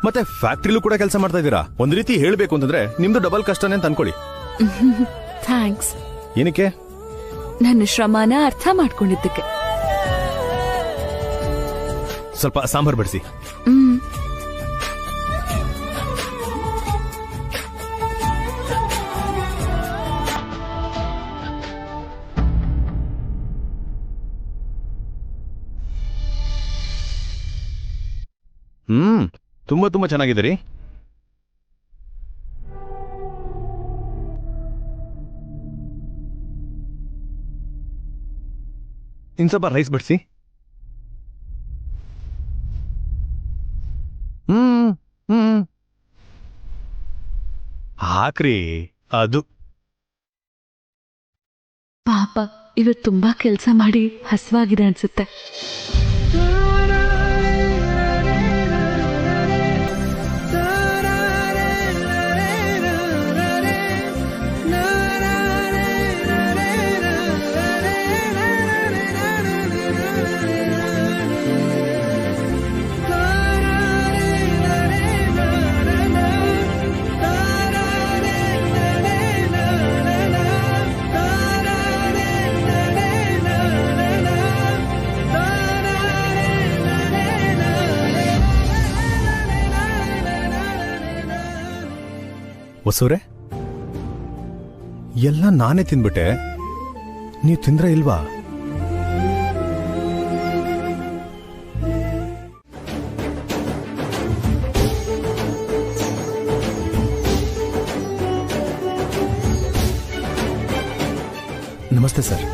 ಮತ್ತೆ ಫ್ಯಾಕ್ಟ್ರಿಲೂ ಕೂಡ ಕೆಲಸ ಮಾಡ್ತಾ ಇದ್ದೀರಾ. ಒಂದ್ ರೀತಿ ಹೇಳ್ಬೇಕು ಅಂತಂದ್ರೆ ನಿಮ್ದು ಡಬಲ್ ಕಷ್ಟನೇ ಅಂತ ಅನ್ಕೊಳ್ಳಿ. ಥ್ಯಾಂಕ್ಸ್. ಏನಕ್ಕೆ? ನನ್ನ ಶ್ರಮನ ಅರ್ಥ ಮಾಡ್ಕೊಂಡಿದ್ದಕ್ಕೆ. ಸ್ವಲ್ಪ ಸಾಂಬಾರ್ ಬಡಿಸಿ. ತುಂಬಾ ತುಂಬಾ ಚೆನ್ನಾಗಿದೆ ರೀ. ಇನ್ ಸ್ವಲ್ಪ ರೈಸ್ ಬಿಡಿಸಿ. ಹಾಕ್ರಿ. ಅದು ಪಾಪ ಇವತ್ತು ತುಂಬಾ ಕೆಲಸ ಮಾಡಿ ಹಸುವಾಗಿದೆ ಅನ್ಸುತ್ತೆ. ಹೊಸೂರೆ, ಎಲ್ಲ ನಾನೇ ತಿಂದ್ಬಿಟ್ಟೆ, ನೀವು ತಿಂದ್ರೆ ಇಲ್ವಾ? ನಮಸ್ತೆ ಸರ್.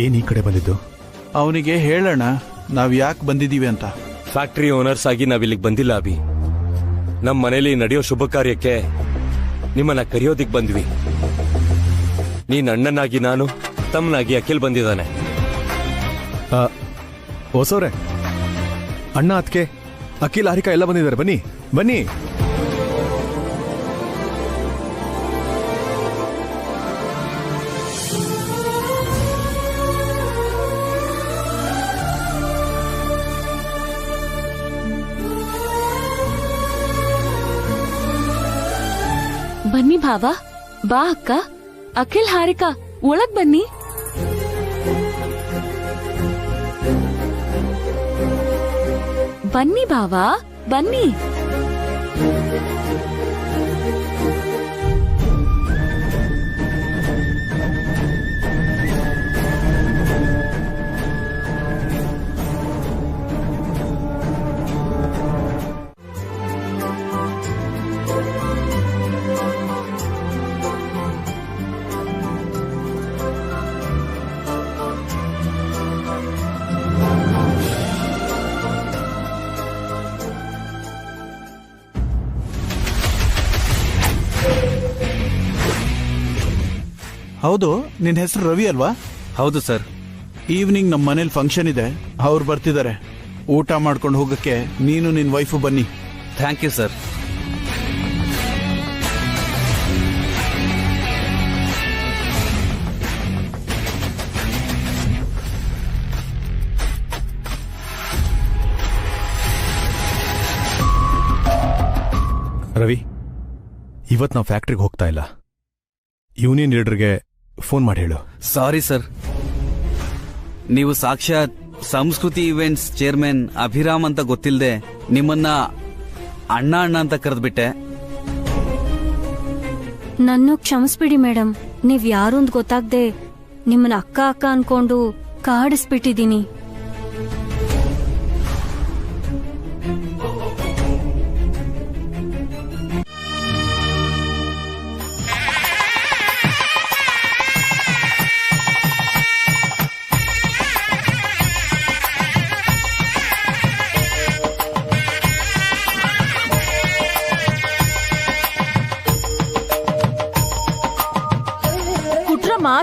ಏನ್ ಈ ಕಡೆ ಬಂದಿದ್ದು? ಅವನಿಗೆ ಹೇಳೋಣ ನಾವ್ ಯಾಕೆ ಬಂದಿದೀವಿ ಅಂತ. ಫ್ಯಾಕ್ಟರಿ ಓನರ್ಸ್ ಆಗಿ ನಾವಿಲ್ಲಿಗೆ ಬಂದಿಲ್ಲ ಅಭಿ. ನಮ್ಮ ಮನೇಲಿ ನಡೆಯೋ ಶುಭ ಕಾರ್ಯಕ್ಕೆ ನಿಮ್ಮನ್ನ ಕರೆಯೋದಿಕ್ ಬಂದ್ವಿ. ನೀನ್ ಅಣ್ಣನಾಗಿ ನಾನು, ತಮ್ಮನಾಗಿ ಅಖಿಲ್ ಬಂದಿದ್ದಾನೆ. ಹೊಸವ್ರೆ, ಅಣ್ಣ ಅದಕ್ಕೆ ಅಖಿಲ್ ಹಾರಿಕಾ ಎಲ್ಲ ಬಂದಿದ್ದಾರೆ. ಬನ್ನಿ ಬನ್ನಿ. ಬನ್ನಿ ಭಾವ, ಬಾ ಅಕ್ಕ, ಅಖಿಲ್ ಹಾರಿಕಾ ಒಳಗ್ ಬನ್ನಿ. ಬನ್ನಿ ಭಾವ, ಬನ್ನಿ. ಹೌದು, ನಿನ್ನ ಹೆಸರು ರವಿ ಅಲ್ವಾ? ಹೌದು ಸರ್. ಈವ್ನಿಂಗ್ ನಮ್ಮ ಮನೇಲಿ ಫಂಕ್ಷನ್ ಇದೆ, ಅವ್ರು ಬರ್ತಿದ್ದಾರೆ. ಊಟ ಮಾಡ್ಕೊಂಡು ಹೋಗಕ್ಕೆ ನೀನು ನಿನ್ನ ವೈಫು ಬನ್ನಿ. Thank you sir. ರವಿ, ಇವತ್ತು ನಾವು ಫ್ಯಾಕ್ಟ್ರಿಗೆ ಹೋಗ್ತಾ ಇಲ್ಲ. ಯೂನಿಯನ್ ಲೀಡರ್ಗೆ ಫೋನ್ ಮಾಡಿ ಹೇಳು. ಸಾರಿ ಸರ್, ನೀವು ಸಾಕ್ಷಾತ್ ಸಂಸ್ಕೃತಿ ಇವೆಂಟ್ಸ್ ಚೇರ್ಮನ್ ಅಭಿರಾಮ್ ಅಂತ ಗೊತ್ತಿಲ್ಲದೆ ನಿಮ್ಮನ್ನ ಅಣ್ಣ ಅಣ್ಣ ಅಂತ ಕರೆದ್ಬಿಟ್ಟೆ. ನನ್ನ ಕ್ಷಮಿಸ್ಬಿಡಿ ಮೇಡಮ್. ನೀವ್ ಯಾರು ಅಂತ ಗೊತ್ತಾಗ್ದೆ ನಿಮ್ಮನ್ನ ಅಕ್ಕ ಅಕ್ಕ ಅನ್ಕೊಂಡು ಕಾಡಿಸ್ಬಿಟ್ಟಿದೀನಿ.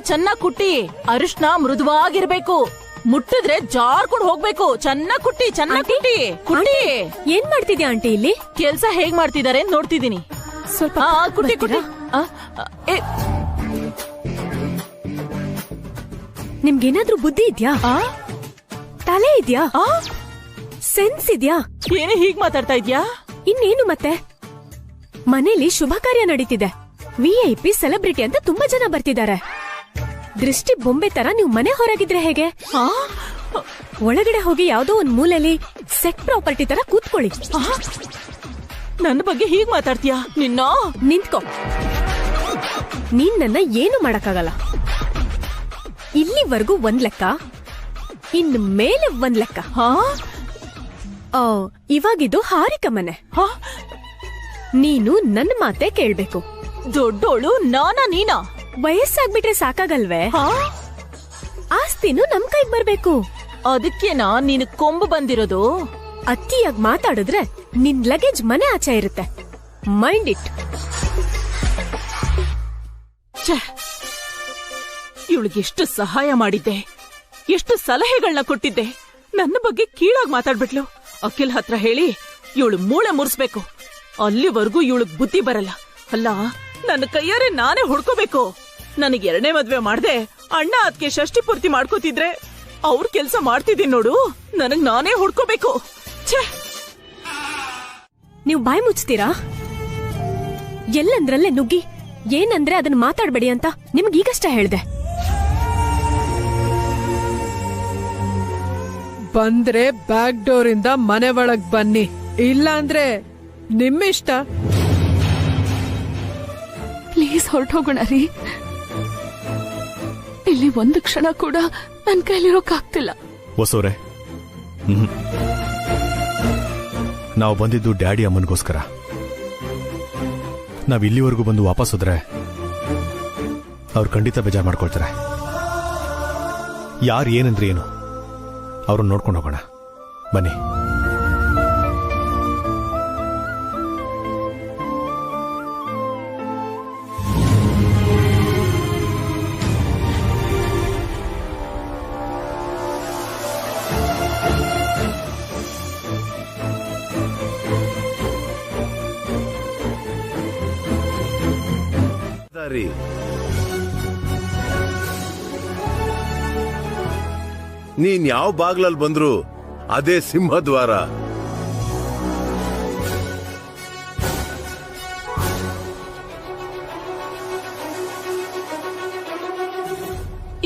ಚೆನ್ನಾಗ್ ಕುಟ್ಟಿ, ಅರಿಶಿನ ಮೃದುವಾಗಿರ್ಬೇಕು, ಮುಟ್ಟಿದ್ರೆ ಜಾರ್ಕೊಂಡು ಹೋಗ್ಬೇಕು. ಚೆನ್ನಾಗ್ ಕುಟ್ಟಿ, ಚೆನ್ನಾಗ್ ಕುಟ್ಟಿ. ಕುಟ್ಟಿ. ಏನ್ ಮಾಡ್ತಿದ್ಯಾ ಆಂಟಿ ಇಲ್ಲಿ? ಕೆಲ್ಸ ಹೇಗ್ ಮಾಡ್ತಿದ್ದಾರೆ ನೋಡ್ತಿದೀನಿ. ಸ್ವಲ್ಪ ಕುಟ್ಟಿ ಕುಟ್ಟಿ. ನಿಮ್ಗೇನಾದ್ರೂ ಬುದ್ಧಿ ಇದ್ಯಾ? ತಲೆ ಇದ್ಯಾ? ಸೆನ್ಸ್ ಇದ್ಯಾ? ಏನೇ ಹೀಗ್ ಮಾತಾಡ್ತಾ ಇದ್ಯಾ? ಇನ್ನೇನು ಮತ್ತೆ, ಮನೇಲಿ ಶುಭ ಕಾರ್ಯ ನಡೀತಿದೆ. VIP ಸೆಲೆಬ್ರಿಟಿ ಅಂತ ತುಂಬಾ ಜನ ಬರ್ತಿದ್ದಾರೆ. ದೃಷ್ಟಿ ಬೊಂಬೆ ತರ ನೀವು ಮನೆ ಹೊರಗಿದ್ರೆ ಹೇಗೆ? ಒಳಗಡೆ ಹೋಗಿ ಯಾವ್ದೋ ಒಂದ್ ಮೂಲೆಯಲ್ಲಿ ಸೆಟ್ ಪ್ರಾಪರ್ಟಿ ತರ ಕೂತ್ಕೊಳ್ಳಿ. ನನ್ನ ಬಗ್ಗೆ ಹೀಗ್ ಮಾತಾಡ್ತೀಯಾ? ನಿಂತ್ಕೋ. ನೀನ್ ನನ್ನ ಏನು ಮಾಡಕ್ಕಾಗಲ್ಲ. ಇಲ್ಲಿವರೆಗೂ ಒಂದ್ ಲೆಕ್ಕ, ಇನ್ ಮೇಲೆ ಒಂದ್ ಲೆಕ್ಕ. ಇವಾಗಿದು ಹಾರಿಕ ಮನೆ. ನೀನು ನನ್ನ ಮಾತೆ ಕೇಳ್ಬೇಕು. ದೊಡ್ಡೋಳು ನಾನಾ ನೀನಾ? ವಯಸ್ಸಾಗ್ಬಿಟ್ರೆ ಸಾಕಾಗಲ್ವೇ? ಆಸ್ತಿನೂ ನಮ್ ಕೈಗ್ ಬರ್ಬೇಕು. ಅದಕ್ಕೇನಾ ನೀನು ಕೊಂಬು ಬಂದಿರೋದು? ಅತ್ತಿಯಾಗಿ ಮಾತಾಡಿದ್ರೆ ನಿನ್ ಲಗೇಜ್ ಮನೆ ಆಚೆ ಇರುತ್ತೆ. Mind it. ಇವಳಿಗೆ ಎಷ್ಟು ಸಹಾಯ ಮಾಡಿದ್ದೆ, ಎಷ್ಟು ಸಲಹೆಗಳನ್ನ ಕೊಟ್ಟಿದ್ದೆ. ನನ್ನ ಬಗ್ಗೆ ಕೀಳಾಗಿ ಮಾತಾಡ್ಬಿಟ್ಲು. ಅಖಿಲ್ ಹತ್ರ ಹೇಳಿ ಇವಳು ಮೂಳೆ ಮುರಿಸ್ಬೇಕು. ಅಲ್ಲಿವರೆಗೂ ಇವಳಿಗೆ ಬುದ್ಧಿ ಬರಲ್ಲ. ಅಲ್ಲ, ನನ್ನ ಕೈಯಾರೆ ನಾನೇ ಹುಡ್ಕೋಬೇಕು. ನನಗೆ 2ನೇ ಮದ್ವೆ ಮಾಡ್ದೆ ಅಣ್ಣ ಅದಕ್ಕೆ ಷಷ್ಠಿ ಪೂರ್ತಿ ಮಾಡ್ಕೋತಿದ್ರೆ ಅವ್ರ ಕೆಲ್ಸ ಮಾಡ್ತಿದ್ದೀನಿ ನೋಡು. ನನಗ್ ನಾನೇ ಹುಡ್ಕೋಬೇಕು. ನೀವು ಬಾಯಿ ಮುಚ್ತೀರಾ? ಎಲ್ಲಂದ್ರಲ್ಲೇ ನುಗ್ಗಿ ಏನಂದ್ರೆ ಅದನ್ನ ಮಾತಾಡ್ಬೇಡಿ ಅಂತ ನಿಮ್ಗೀಗಷ್ಟ ಹೇಳ್ದೆ. ಬಂದ್ರೆ ಬ್ಯಾಕ್ ಡೋರ್ ಇಂದ ಮನೆ ಒಳಗ್ ಬನ್ನಿ, ಇಲ್ಲ ಅಂದ್ರೆ ನಿಮ್ಮಿಷ್ಟ. ಪ್ಲೀಸ್ ಹೊರಟೋಗೋಣ ರೀ. ಇಲ್ಲಿ ಒಂದು ಕ್ಷಣ ಕೂಡ ನನ್ ಕೈಲಿರೋಕ್ಕಾಗ್ತಿಲ್ಲ. ಹೊಸೋರೆ, ನಾವು ಬಂದಿದ್ದು ಡ್ಯಾಡಿ ಅಮ್ಮನಿಗೋಸ್ಕರ. ನಾವ್ ಇಲ್ಲಿವರೆಗೂ ಬಂದು ವಾಪಸ್ ಹೋದ್ರೆ ಅವ್ರು ಖಂಡಿತ ಬೇಜಾರು ಮಾಡ್ಕೊಳ್ತಾರೆ. ಯಾರು ಏನಂದ್ರೆ ಏನು, ಅವ್ರನ್ನ ನೋಡ್ಕೊಂಡು ಹೋಗೋಣ ಬನ್ನಿ. ನೀನ್ ಯಾವ ಬಾಗ್ಲಲ್ಲಿ ಬಂದ್ರು ಅದೇ ಸಿಂಹದ್ವಾರ.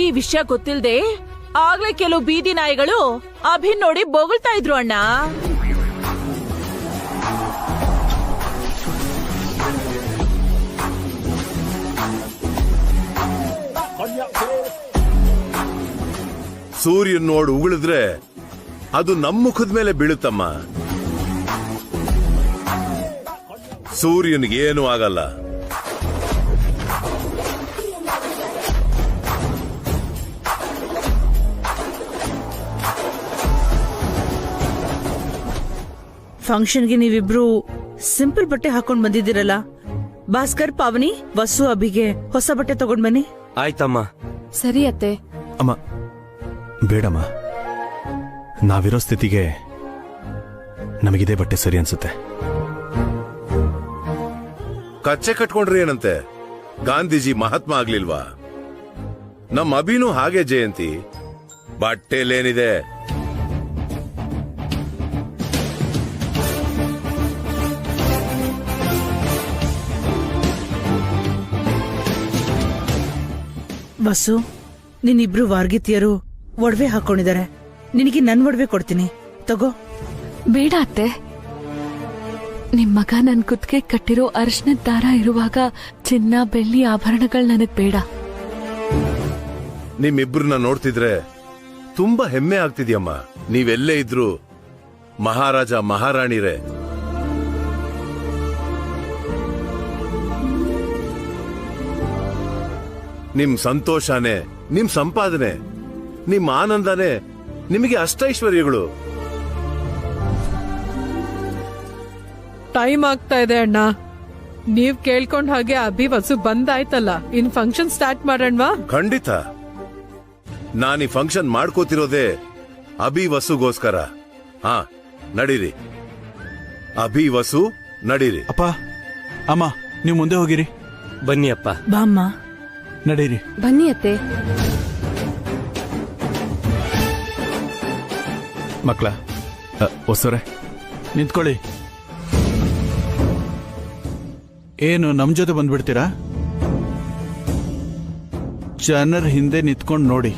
ಈ ವಿಷಯ ಗೊತ್ತಿಲ್ದೆ ಆಗ್ಲೇ ಕೆಲವು ಬೀದಿ ನಾಯಿಗಳು ಅಭಿನ್ ನೋಡಿ ಬೊಗಳ್ತಾ ಇದ್ರು ಅಣ್ಣ. ಸೂರ್ಯನ್ ನೋಡು ಉಗುಳಿದ್ರೆ ಅದು ನಮ್ಮ ಮುಖದ ಮೇಲೆ ಬೀಳುತ್ತಮ್ಮ. ಸೂರ್ಯನಿಗೇನು ಆಗಲ್ಲ. ಫಂಕ್ಷನ್ಗೆ ನೀವಿಬ್ರು ಸಿಂಪಲ್ ಬಟ್ಟೆ ಹಾಕೊಂಡ್ ಬಂದಿದ್ದೀರಲ್ಲ. ಭಾಸ್ಕರ್, ಪಾವನಿ, ವಸು, ಅಭಿಗೆ ಹೊಸ ಬಟ್ಟೆ ತಗೊಂಡ್ ಬನ್ನಿ. ಆಯ್ತಮ್ಮ. ಸರಿ ಅತ್ತೆ. ಅಮ್ಮ ಬೇಡಮ್ಮ, ನಾವಿರೋ ಸ್ಥಿತಿಗೆ ನಮಗಿದೇ ಬಟ್ಟೆ ಸರಿ ಅನ್ಸುತ್ತೆ. ಕಚ್ಚೆ ಕಟ್ಕೊಂಡ್ರಿ ಏನಂತೆ, ಗಾಂಧೀಜಿ ಮಹಾತ್ಮ ಆಗ್ಲಿಲ್ವಾ? ನಮ್ಮ ಅಭಿನೂ ಹಾಗೆ ಜಯಂತಿ. ಬಟ್ಟೆಲೇನಿದೆ? ವಸು, ನಿನ್ನಿಬ್ರು ವಾರ್ಗಿತಿಯರು ಒಡವೆ ಹಾಕೊಂಡಿದ್ದಾರೆ. ನಿನಗೆ ನನ್ ಒಡವೆ ಕೊಡ್ತೀನಿ, ತಗೋ. ಬೇಡ ಅತ್ತೆ, ನಿಮ್ ಮಗ ನನ್ ಕುತ್ತಿಗೆ ಕಟ್ಟಿರೋ ಅರಿಶಿನದ ದಾರ ಇರುವಾಗ ಚಿನ್ನ ಬೆಳ್ಳಿ ಆಭರಣಗಳು ನನಗ್ ಬೇಡ. ನಿಮ್ಮಿಬ್ರನ್ನ ನೋಡ್ತಿದ್ರೆ ತುಂಬಾ ಹೆಮ್ಮೆ ಆಗ್ತಿದ್ಯಮ್ಮ. ನೀವೆಲ್ಲೇ ಇದ್ರು ಮಹಾರಾಜ ಮಹಾರಾಣಿರೇ. ನಿಮ್ ಸಂತೋಷನೇ ನಿಮ್ ಸಂಪಾದನೆ, ನಿಮ್ ಆನಂದನೇ ನಿಮಗೆ ಅಷ್ಟೈಶ್ವರ್ಯಗಳು. ಟೈಮ್ ಆಗ್ತಾ ಇದೆ ಅಣ್ಣ. ನೀವ್ ಕೇಳ್ಕೊಂಡ್ ಹಾಗೆ ಅಭಿ ವಸು ಬಂದಾಯ್ತಲ್ಲ, ಇನ್ ಫಂಕ್ಷನ್ ಸ್ಟಾರ್ಟ್ ಮಾಡೋಣವಾ? ಖಂಡಿತ. ನಾನೀ ಫಂಕ್ಷನ್ ಮಾಡ್ಕೋತಿರೋದೇ ಅಭಿ ವಸುಗೋಸ್ಕರ. ಹಾ, ನಡೀರಿ ಅಭಿ ವಸು, ನಡೀರಿ. ಅಪ್ಪ, ಅಮ್ಮ, ನೀವು ಮುಂದೆ ಹೋಗಿರಿ. ಬನ್ನಿ ಅಪ್ಪ. ಬಾಮ್ಮ, ನಡೀರಿ. ಬನ್ನಿ ಅತ್ತೆ. ಮಕ್ಕಳ ಹೊಸರೆ ನಿಂತ್ಕೊಳ್ಳಿ. ಏನು ನಮ್ ಜೊತೆ ಬಂದ್ಬಿಡ್ತೀರಾ? ಜನರ ಹಿಂದೆ ನಿಂತ್ಕೊಂಡು ನೋಡಿ.